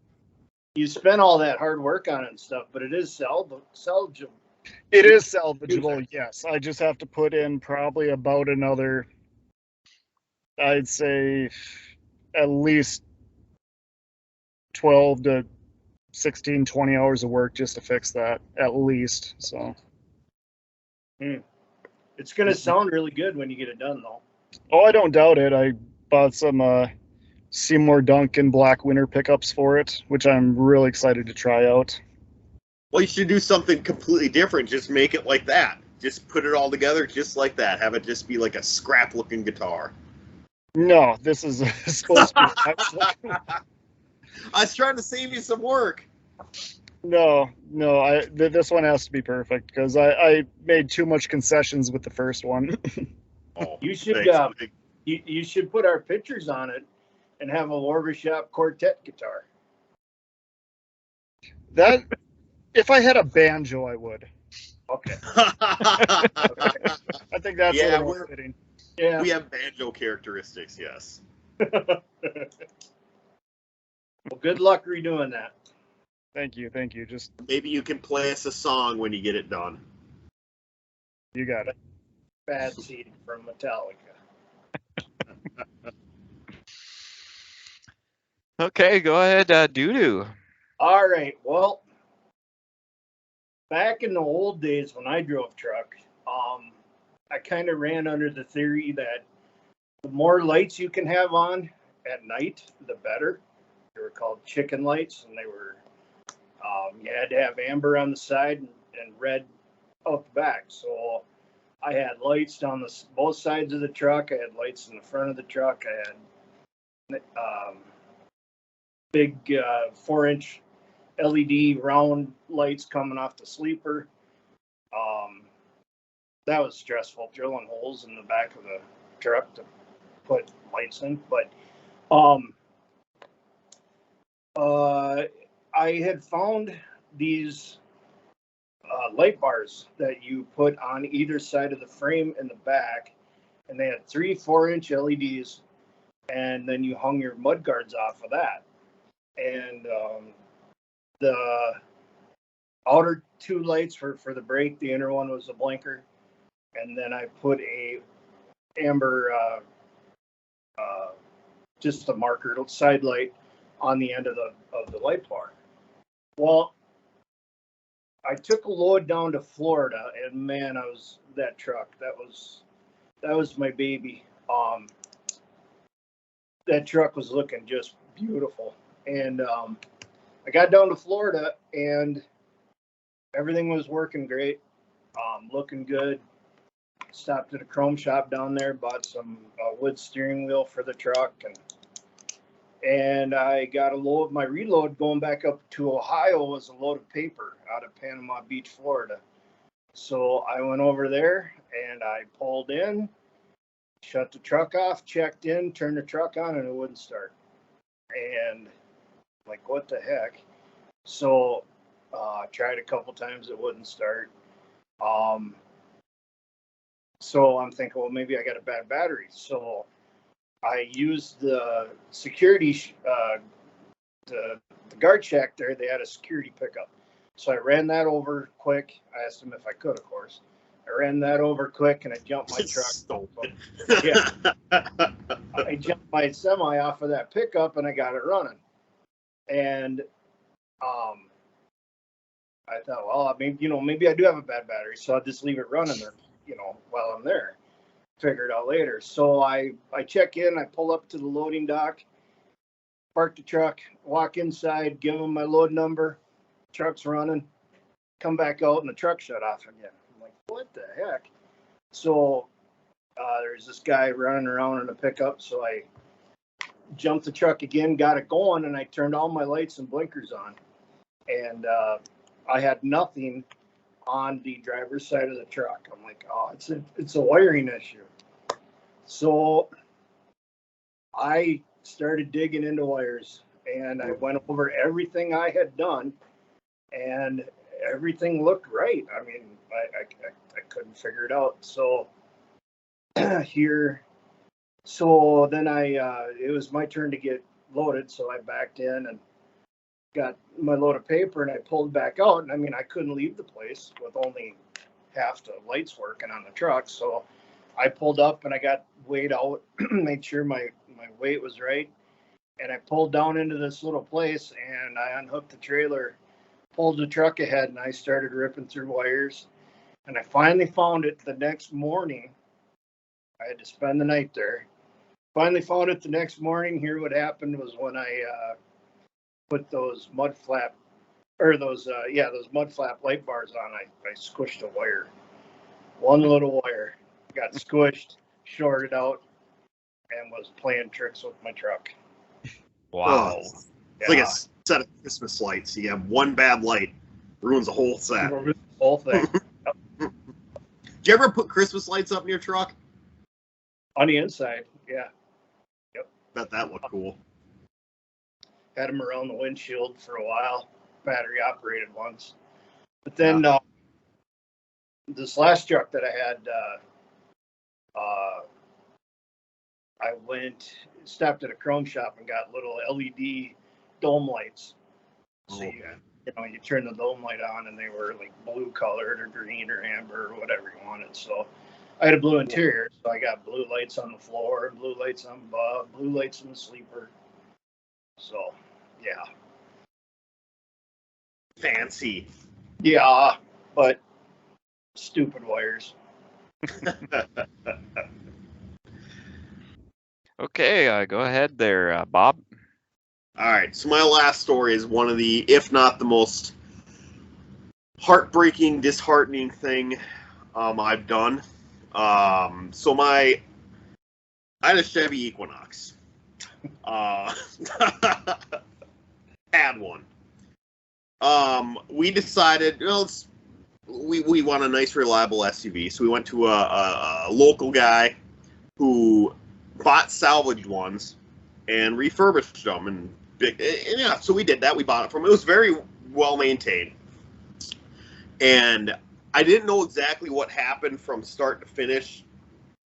you spent all that hard work on it and stuff, but it is salvageable. it is salvageable. Yes, I just have to put in probably about another, I'd say, at least 12 to 16, 20 hours of work just to fix that, at least. So, It's going to sound really good when you get it done, though. oh, I don't doubt it. I bought some Seymour Duncan Black Winter pickups for it, which I'm really excited to try out. Well, you should do something completely different. Just make it like that. Just put it all together just like that. Have it just be like a scrap-looking guitar. No, this is supposed to be. I was trying to save you some work. No, this one has to be perfect because I made too much concessions with the first one. Oh, You should thanks. you should put our pictures on it and have a Warbashop Quartet guitar. That, if I had a banjo, I would. Okay. I think that's Yeah, a little more we're- fitting. Yeah. We have banjo characteristics, yes. Well, good luck redoing that. Thank you. Just, Maybe you can play us a song when you get it done. you got it. Bad Seed from Metallica. Okay, go ahead, Doo-Doo. All right. Well, back in the old days when I drove truck, I kind of ran under the theory that the more lights you can have on at night, the better. They were called chicken lights, and they were you had to have amber on the side and red out the back. So I had lights down both sides of the truck. I had lights in the front of the truck. I had big 4-inch LED round lights coming off the sleeper. That was stressful, drilling holes in the back of the truck to put lights in. But I had found these light bars that you put on either side of the frame in the back, and they had 3 4-inch LEDs, and then you hung your mud guards off of that. And the outer 2 lights for the brake, the inner one was a blinker, and then I put a amber just a marker side light on the end of the light bar. Well, I took a load down to Florida, and man, that truck. That was my baby. That truck was looking just beautiful, and I got down to Florida, and everything was working great, looking good. Stopped at a chrome shop down there, bought some wood steering wheel for the truck, and I got a load. My reload going back up to Ohio was a load of paper out of Panama Beach, Florida. So I went over there and I pulled in, shut the truck off, checked in, turned the truck on, and it wouldn't start. And like, what the heck? So I tried a couple times, it wouldn't start. So I'm thinking, well, maybe I got a bad battery. So I used the security, the guard shack there. They had a security pickup. So I ran that over quick. I asked them if I could, of course. I ran that over quick, and I jumped my truck. Yeah. I jumped my semi off of that pickup, and I got it running. And I thought, well, maybe I do have a bad battery, so I'll just leave it running there, while I'm there. Figure it out later. So I check in, I pull up to the loading dock, park the truck, walk inside, give them my load number, truck's running, come back out, and the truck shut off again. I'm like, what the heck? So there's this guy running around in a pickup, so I jumped the truck again, got it going, and I turned all my lights and blinkers on. And I had nothing on the driver's side of the truck. I'm like, oh, it's a wiring issue. So I started digging into wires, and I went over everything I had done, and everything looked right. I mean, I couldn't figure it out. So then it was my turn to get loaded. So I backed in and got my load of paper, and I pulled back out. And I mean, I couldn't leave the place with only half the lights working on the truck. So I pulled up and I got weighed out, made sure my weight was right. And I pulled down into this little place, and I unhooked the trailer, pulled the truck ahead, and I started ripping through wires. And I finally found it the next morning. I had to spend the night there. Finally found it the next morning. Here what happened was when I put those mud flap light bars on, I squished a wire. One little wire got squished, shorted out, and was playing tricks with my truck. Wow. Oh, it's like a set of Christmas lights. You have one bad light, ruins the whole set. The whole thing. Did you ever put Christmas lights up in your truck? On the inside, yeah. Yep. Bet that looked cool. Had them around the windshield for a while. Battery operated once. But then this last truck that I had, I stopped at a chrome shop and got little LED dome lights. So you turn the dome light on, and they were like blue colored or green or amber or whatever you wanted. So I had a blue interior, so I got blue lights on the floor, blue lights on above, blue lights in the sleeper. So yeah. Fancy. Yeah, but stupid wires. Okay, go ahead there, Bob. All right, so my last story is one of the, if not the most heartbreaking, disheartening thing I've done. So I had a Chevy Equinox. Had one. We decided, we want a nice, reliable SUV, so we went to a local guy who bought salvaged ones and refurbished them, and yeah, so we did that. We bought it from him. It was very well maintained, and I didn't know exactly what happened from start to finish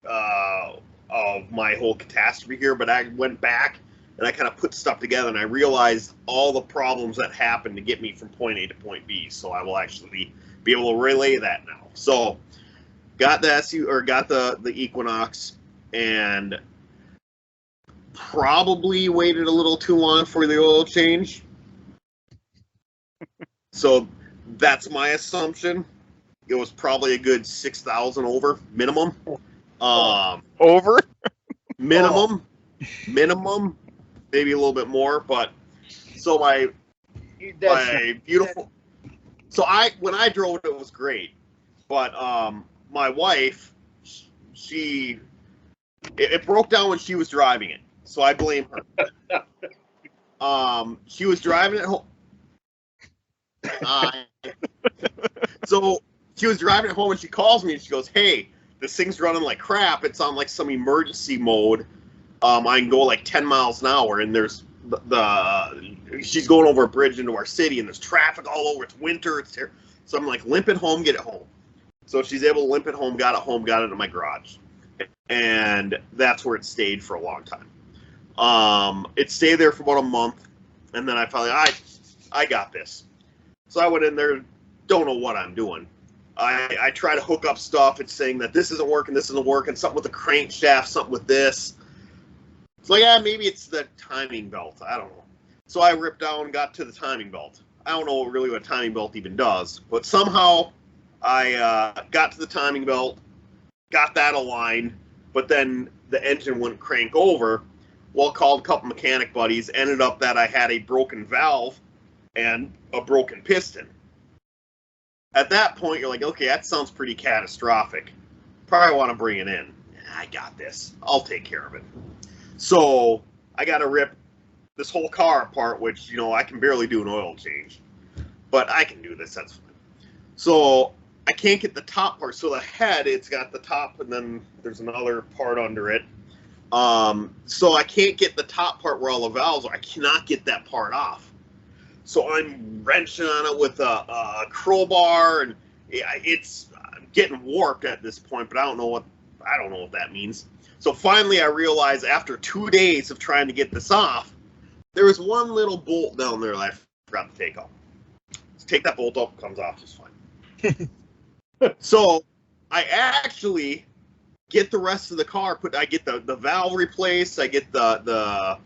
of my whole catastrophe here, but I went back and I kind of put stuff together, and I realized all the problems that happened to get me from point A to point B. So I will actually be able to relay that now. So got the Equinox, and probably waited a little too long for the oil change. So that's my assumption. It was probably a good 6,000 over minimum. Over? Minimum, maybe a little bit more. But so my beautiful. So when I drove it was great, but my wife, it broke down when she was driving it, so I blame her. She was driving it home. So she was driving it home, and she calls me and she goes, "Hey, this thing's running like crap. It's on like some emergency mode. I can go like 10 miles an hour, and there's she's going over a bridge into our city, and there's traffic all over. It's winter. It's there." So I'm like, limp it home, get it home. So she's able to limp it home, got it in my garage, and that's where it stayed for a long time. It stayed there for about a month, and then I finally, I got this. So I went in there, don't know what I'm doing. I try to hook up stuff. It's saying that this isn't working, something with the crankshaft, something with this. It's like, maybe it's the timing belt. I don't know. So I ripped down, got to the timing belt. I don't know really what a timing belt even does, but somehow I got to the timing belt, got that aligned, but then the engine wouldn't crank over. Well, called a couple mechanic buddies, ended up that I had a broken valve and a broken piston. At that point, you're like, okay, that sounds pretty catastrophic. Probably want to bring it in. I got this. I'll take care of it. So I got to rip this whole car apart, which, I can barely do an oil change. But I can do this. That's fine. So I can't get the top part. So the head, it's got the top, and then there's another part under it. So I can't get the top part where all the valves are. I cannot get that part off. So I'm wrenching on it with a crowbar, and it's getting warped at this point. But I don't know what that means. So finally, I realized after 2 days of trying to get this off, there was one little bolt down there that I forgot to take off. So take that bolt off, comes off just fine. So I actually get the rest of the car. I get the valve replaced. I get the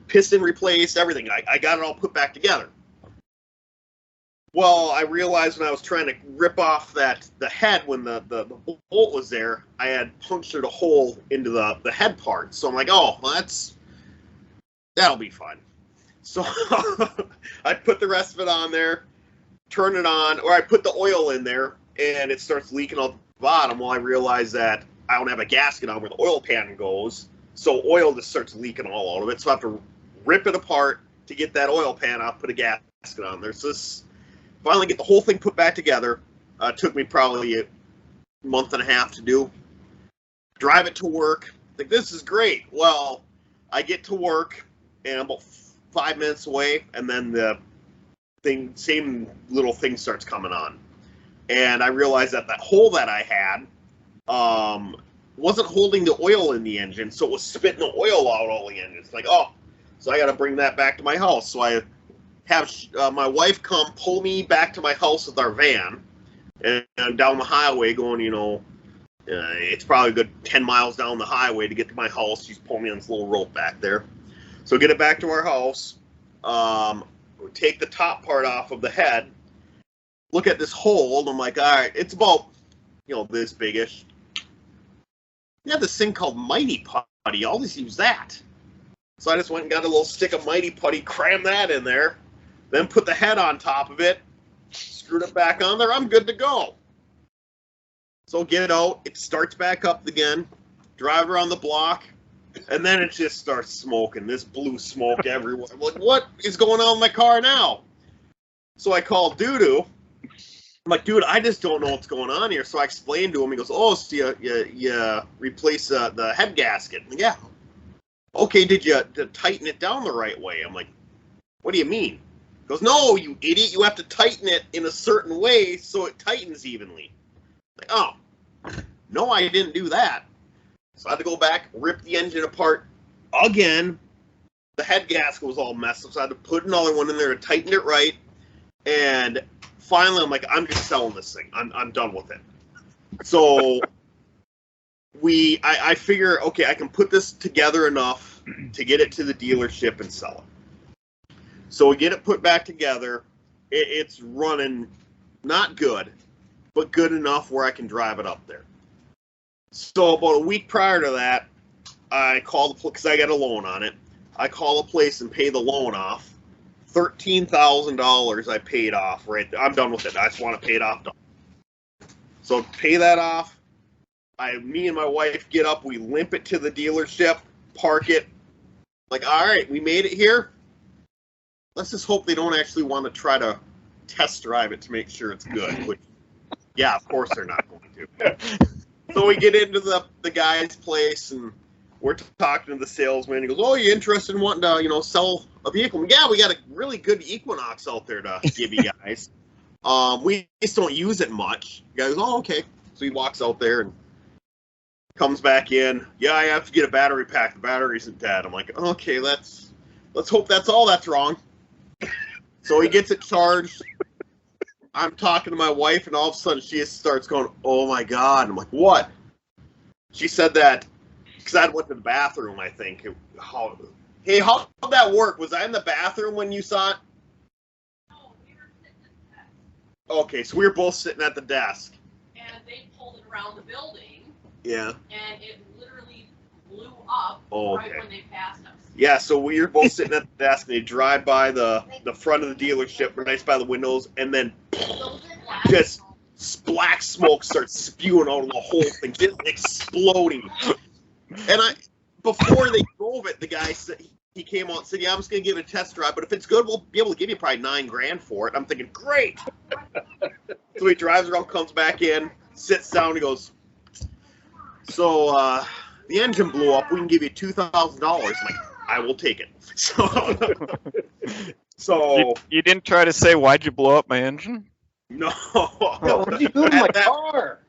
piston replaced, everything. I got it all put back together. Well, I realized when I was trying to rip off the head, when the bolt was there, I had punctured a hole into the head part. So I'm like, oh, well, that'll be fun. So I put the rest of it on there, turn it on, or I put the oil in there, and it starts leaking out the bottom. Well, I realized that I don't have a gasket on where the oil pan goes, so oil just starts leaking all out of it. So I have to rip it apart to get that oil pan off, put a gasket on there. So finally get the whole thing put back together. Took me probably a month and a half to do. Drive it to work. Think this is great. Well, I get to work and I'm about 5 minutes away, and then the same little thing starts coming on. And I realized that hole that I had wasn't holding the oil in the engine, so it was spitting the oil out all the engine. It's like, so I got to bring that back to my house. So I have my wife come pull me back to my house with our van, and down the highway going, it's probably a good 10 miles down the highway to get to my house. She's pulling me on this little rope back there. So get it back to our house, take the top part off of the head, look at this hole, and I'm like, all right, it's about, this big-ish. You have this thing called Mighty Putty. I'll just use that. So I just went and got a little stick of Mighty Putty, crammed that in there, then put the head on top of it, screwed it back on there. I'm good to go. So get it out. It starts back up again. Drive around the block. And then it just starts smoking. This blue smoke everywhere. I'm like, what is going on with my car now? So I call Doo-Doo. I'm like, dude, I just don't know what's going on here. So I explained to him. He goes, oh, so you replace the head gasket. I'm like, yeah. Okay, did you tighten it down the right way? I'm like, what do you mean? He goes, no, you idiot. You have to tighten it in a certain way so it tightens evenly. I'm like, oh, no, I didn't do that. So I had to go back, rip the engine apart again. The head gasket was all messed up, so I had to put another one in there and tighten it right. And finally, I'm like, I'm just selling this thing. I'm done with it. So I figure, okay, I can put this together enough to get it to the dealership and sell it. So we get it put back together. It's running not good, but good enough where I can drive it up there. So about a week prior to that, I called the place because I got a loan on it. I call the place and pay the loan off. $13,000 I paid off right there. I'm done with it. I just want to pay it off. So pay that off. Me and my wife get up. We limp it to the dealership, park it. Like, all right, we made it here. Let's just hope they don't actually want to try to test drive it to make sure it's good. Which, yeah, of course they're not going to. So we get into the guy's place, and we're talking to the salesman. He goes, oh, you interested in wanting to, sell a vehicle? Yeah, we got a really good Equinox out there to give you guys. We just don't use it much. The guy goes, oh, okay. So he walks out there and comes back in. Yeah, I have to get a battery pack. The battery isn't dead. I'm like, okay, let's hope that's all that's wrong. So he gets it charged. I'm talking to my wife, and all of a sudden she just starts going, oh, my God. I'm like, what? She said that because I went to the bathroom, I think. How did that work? Was I in the bathroom when you saw it? No, we were sitting at the desk. Okay, so we were both sitting at the desk. And they pulled it around the building. Yeah. And it literally blew up right when they passed us. Yeah, so we were both sitting at the desk, and they drive by the front of the dealership, right by the windows, and then just black smoke starts spewing out of the whole thing, just exploding. And before they drove it, the guy said, he came out and said, yeah, I'm just going to give it a test drive, but if it's good, we'll be able to give you probably $9,000 for it. I'm thinking, great. So he drives around, comes back in, sits down, he goes, so the engine blew up, we can give you $2,000. I'm like, I will take it. So you didn't try to say, why'd you blow up my engine? No. What did you do to my car?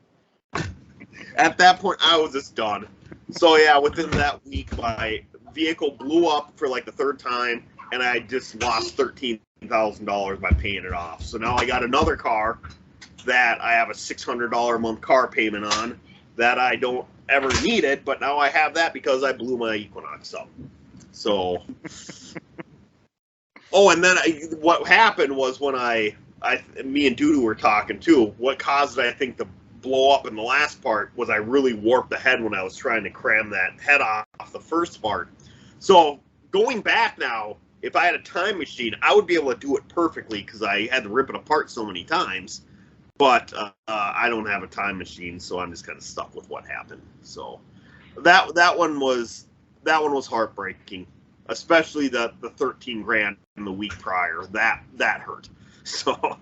At that point, I was just done. So yeah, within that week, my vehicle blew up for like the third time, and I just lost $13,000 by paying it off. So now I got another car that I have a $600 a month car payment on that I don't ever need it, but now I have that because I blew my Equinox up. So, oh, and then what happened was when me and Doo-Doo were talking too. What caused it, I think, to blow up in the last part was I really warped the head when I was trying to cram that head off the first part. So going back now, if I had a time machine, I would be able to do it perfectly because I had to rip it apart so many times. But I don't have a time machine, so I'm just kind of stuck with what happened. So that one was heartbreaking, especially the $13,000 in the week prior. That hurt. So,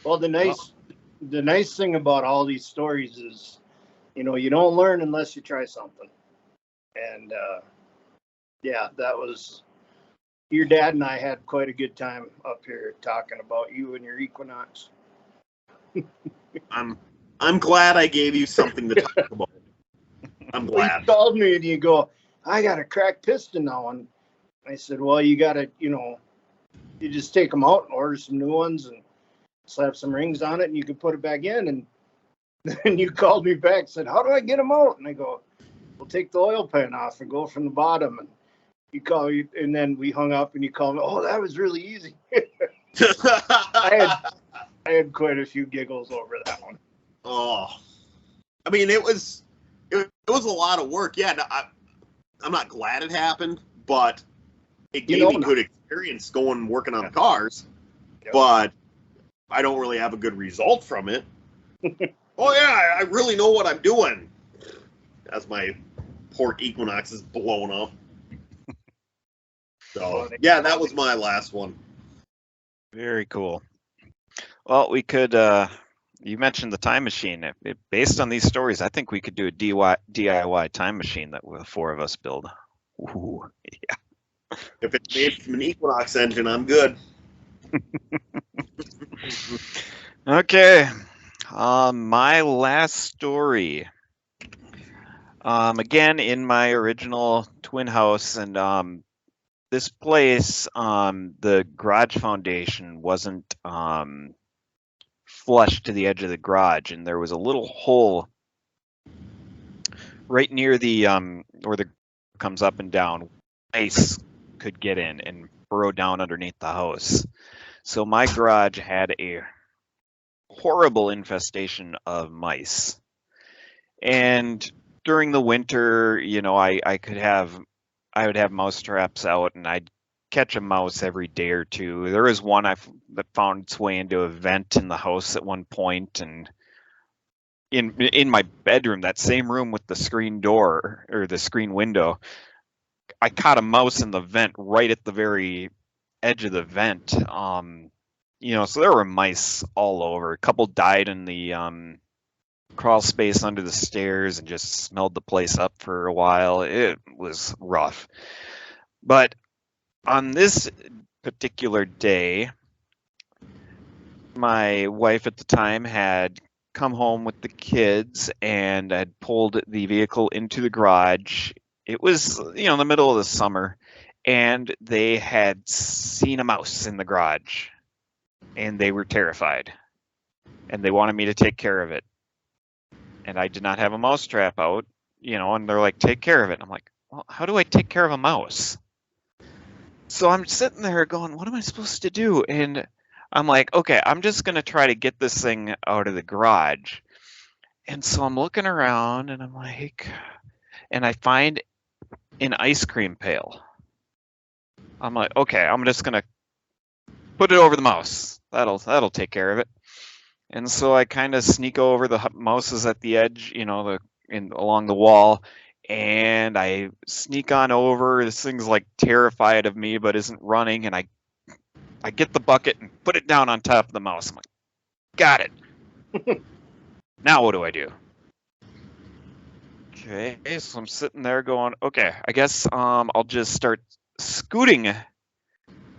well, the nice thing about all these stories is, you don't learn unless you try something. And yeah, that was your dad and I had quite a good time up here talking about you and your Equinox. I'm glad I gave you something to talk about. I'm glad. You called me and you go, I got a cracked piston now, and I said, well, you got to, you just take them out and order some new ones and slap some rings on it, and you can put it back in. And then you called me back and said, how do I get them out? And I go, we'll take the oil pan off and go from the bottom. And you call me, and then we hung up, and you called me, oh, that was really easy. I had quite a few giggles over that one. Oh, I mean, it was a lot of work. Yeah, I'm not glad it happened, but it gave me good experience working on cars. Yep. But I don't really have a good result from it. Oh yeah, I really know what I'm doing. As my port equinox is blown up. So yeah, that was my last one. Very cool. Well, we could. You mentioned the time machine. Based on these stories, I think we could do a DIY time machine that the four of us build. Ooh, yeah. If it's made from an equinox engine, I'm good. Okay. My last story. Again, in my original twin house, and this place, the garage foundation wasn't flush to the edge of the garage, and there was a little hole right near the where the comes up and down. Ice could get in and burrow down underneath the house. So my garage had a horrible infestation of mice. And during the winter, you know, I would have mouse traps out, and I'd catch a mouse every day or two. There was one that found its way into a vent in the house at one point, and in my bedroom, that same room with the screen door or the screen window, I caught a mouse in the vent right at the very edge of the vent. You know, so there were mice all over. A couple died in the crawl space under the stairs and just smelled the place up for a while. It was rough. But on this particular day, my wife at the time had come home with the kids and had pulled the vehicle into the garage. It was, you know, in the middle of the summer, and they had seen a mouse in the garage, and they were terrified, and they wanted me to take care of it. And I did not have a mouse trap out, you know, and they're like, take care of it. And I'm like, well, how do I take care of a mouse? So I'm sitting there going, what am I supposed to do? And I'm like, okay, I'm just going to try to get this thing out of the garage. And so I'm looking around, and I'm like, and I find an ice cream pail. I'm like, okay, I'm just going to put it over the mouse. That'll take care of it. And so I kind of sneak over, the mouse is at the edge, you know, along the wall, and I sneak on over. This thing's like terrified of me, but isn't running, and I get the bucket and put it down on top of the mouse. I'm like, got it. Now what do I do? Okay, so I'm sitting there going, okay, I guess I'll just start scooting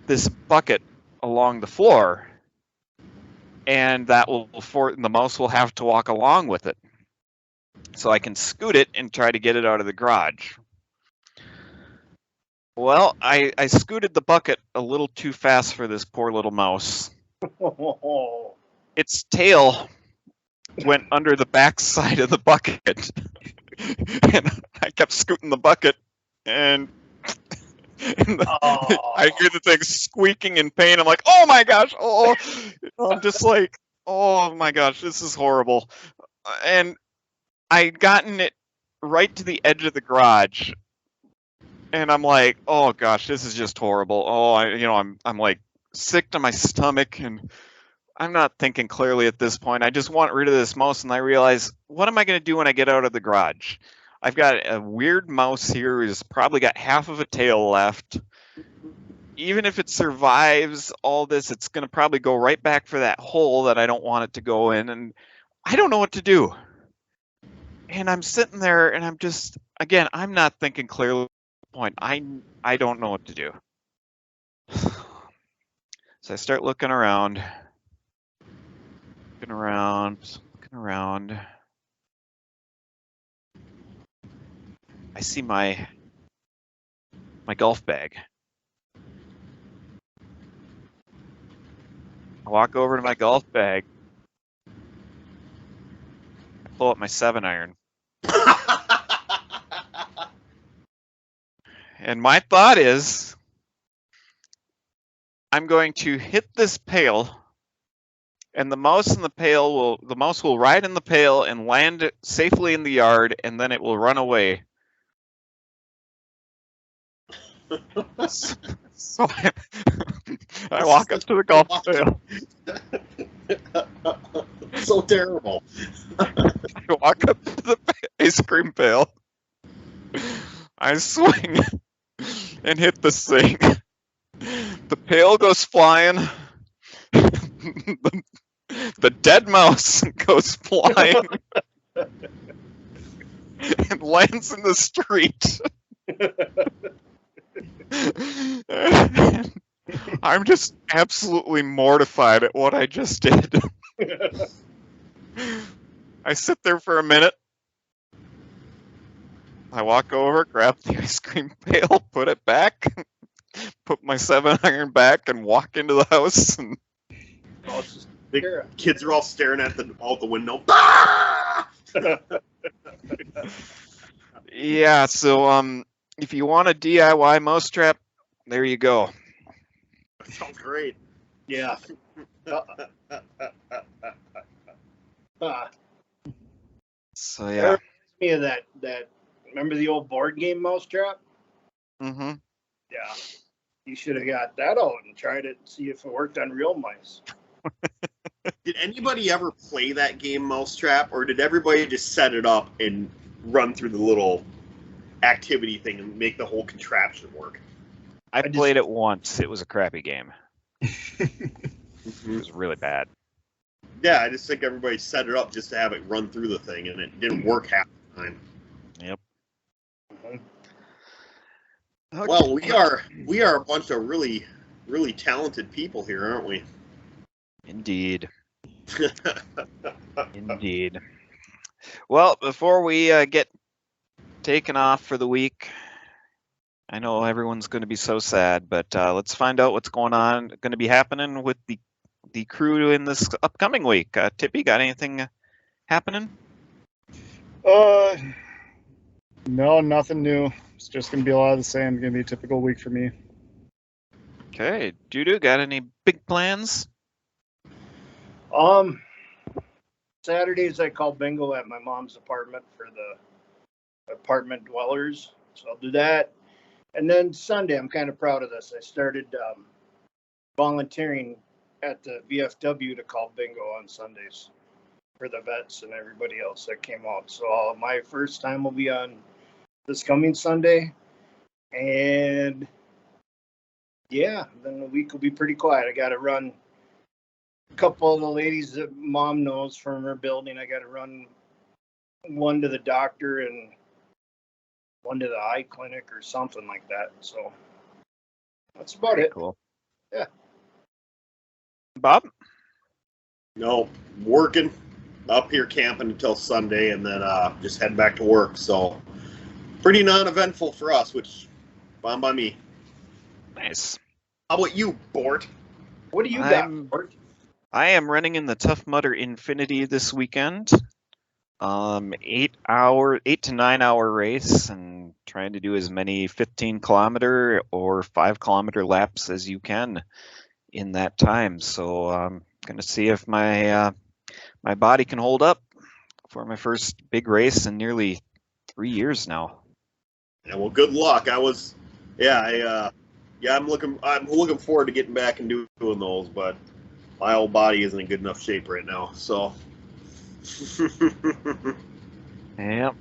this bucket along the floor, and that will the mouse will have to walk along with it. So I can scoot it and try to get it out of the garage. Well, I scooted the bucket a little too fast for this poor little mouse. Its tail went under the back side of the bucket. And I kept scooting the bucket, and I hear the thing squeaking in pain. I'm like, oh my gosh, oh. I'm just like, oh my gosh, this is horrible. And I'd gotten it right to the edge of the garage, and I'm like, oh gosh, this is just horrible. Oh, I'm like sick to my stomach, and I'm not thinking clearly at this point. I just want rid of this mouse, and I realize, what am I going to do when I get out of the garage? I've got a weird mouse here who's probably got half of a tail left. Even if it survives all this, it's going to probably go right back for that hole that I don't want it to go in, and I don't know what to do. And I'm sitting there, and I'm just, again, I'm not thinking clearly at this point. I don't know what to do. So I start looking around. Looking around. I see my golf bag. I walk over to my golf bag. I pull up my 7-iron. And my thought is, I'm going to hit this pail, and the mouse will ride in the pail and land safely in the yard, and then it will run away. So I walk up to the golf pail. So terrible. I walk up to the ice cream pail, I swing and hit this thing. The pail goes flying. The dead mouse goes flying and lands in the street. I'm just absolutely mortified at what I just did. I sit there for a minute. I walk over, grab the ice cream pail, put it back, put my 7-iron back, and walk into the house. And Oh, it's just, the Sure. kids are all staring at out the window. yeah, so if you want a DIY mousetrap, there you go. That sounds great. Yeah. So That yeah. reminds me of that. Remember the old board game Mousetrap? Mm-hmm. Yeah. You should have got that out and tried it and see if it worked on real mice. Did anybody ever play that game Mousetrap, or did everybody just set it up and run through the little activity thing and make the whole contraption work? I just- played it once. It was a crappy game. It was really bad. Yeah, I just think everybody set it up just to have it run through the thing, and it didn't work half the time. Yep. Well, we are a bunch of really, really talented people here, aren't we? Indeed. Indeed. Well, before we get taken off for the week, I know everyone's going to be so sad, but let's find out what's going to be happening with the crew in this upcoming week. Tippy, got anything happening? No, nothing new. It's just gonna be a lot of the same. It's gonna be a typical week for me. Okay, Judo, got any big plans? Saturdays I call bingo at my mom's apartment for the apartment dwellers, so I'll do that. And then Sunday, I'm kind of proud of this. I started volunteering at the VFW to call bingo on Sundays for the vets and everybody else that came out. So my first time will be on this coming Sunday, and yeah, then the week will be pretty quiet. I got to run a couple of the ladies that mom knows from her building. I got to run one to the doctor and one to the eye clinic or something like that. So that's about it. Cool. Yeah. Bob? No, working up here camping until Sunday, and then just head back to work. So pretty non-eventful for us, which fine by me. Nice. How about you, Bort? What do you I'm- got? Bert? I am running in the Tough Mudder Infinity this weekend. 8 to 9 hour race, and trying to do as many 15-kilometer or 5-kilometer laps as you can in that time. So I'm gonna see if my my body can hold up for my first big race in nearly 3 years now. Yeah, well, good luck. I'm looking forward to getting back and doing those, but my old body isn't in good enough shape right now. So. Yep.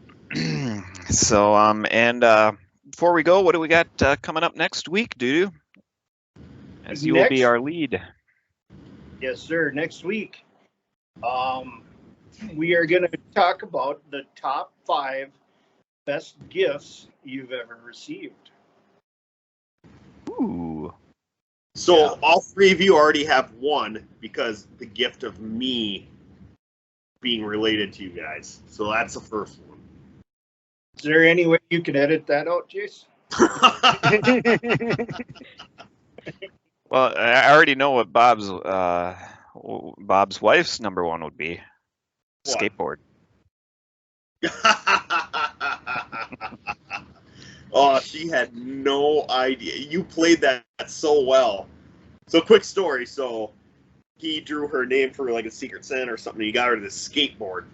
So and before we go, what do we got coming up next week, Dudu? As you will be Next- our lead. Yes, sir. Next week, we are going to talk about the top 5 best gifts you've ever received. Ooh. So Yeah. all 3 of you already have one because the gift of me being related to you guys. So that's the first one. Is there any way you can edit that out, Jace? Well, I already know what Bob's wife's number one would be. What? Skateboard. Oh, she had no idea. You played that so well. So quick story. So he drew her name for like a Secret Santa or something. He got her this skateboard.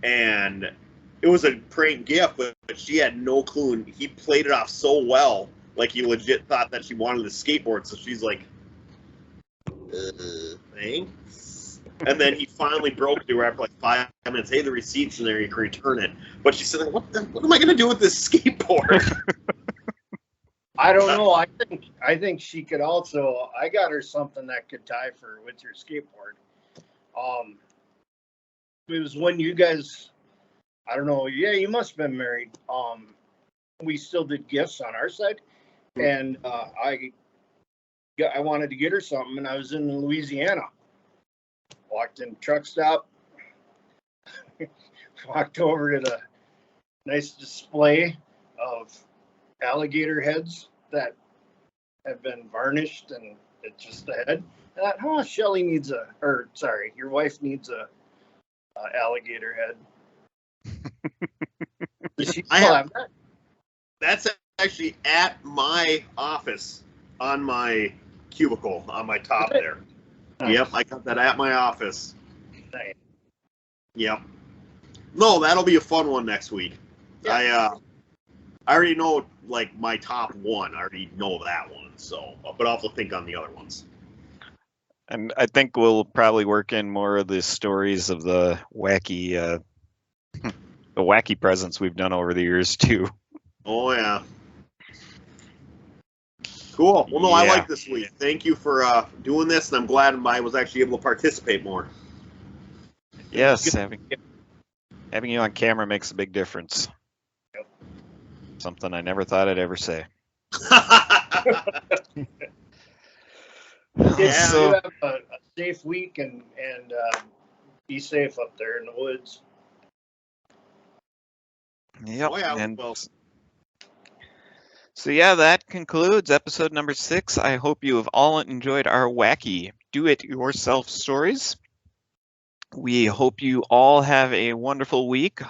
And it was a prank gift, but she had no clue. And he played it off so well. Like he legit thought that she wanted a skateboard. So she's like, thanks. And then he finally broke it to her after like 5 minutes. Hey, the receipt's in there. You can return it. But she said, what am I going to do with this skateboard? I don't know. I think she could also. I got her something that could tie for with your skateboard. It was when you guys. I don't know. Yeah, you must have been married. We still did gifts on our side, and I wanted to get her something, and I was in Louisiana. Walked in truck stop. Walked over to the nice display of alligator heads that have been varnished, and it's just the head. I thought, oh, Shelly needs your wife needs a alligator head. Does she still have that? That's actually at my office on my cubicle on my top there. Nice. Yep, I got that at my office. Nice. Yep. No, that'll be a fun one next week. Yeah. I already know like my top one. I already know that one. So, but I'll have to think on the other ones. And I think we'll probably work in more of the stories of the wacky presents we've done over the years too. Oh yeah. Cool. Well, no, I Yeah. like this week. Thank you for doing this, and I'm glad I was actually able to participate more. Yes, having you on camera makes a big difference. Yep. Something I never thought I'd ever say. Yeah, So- you have a safe week and be safe up there in the woods. Yep. Oh, yeah, and well. so yeah, that concludes episode number 6. I hope you have all enjoyed our wacky do-it-yourself stories. We hope you all have a wonderful week,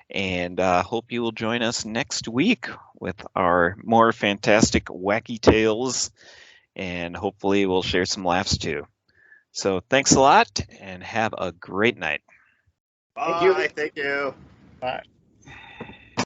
and hope you will join us next week with our more fantastic wacky tales, and hopefully we'll share some laughs too. So thanks a lot, and have a great night. Bye. Thank you. Bye.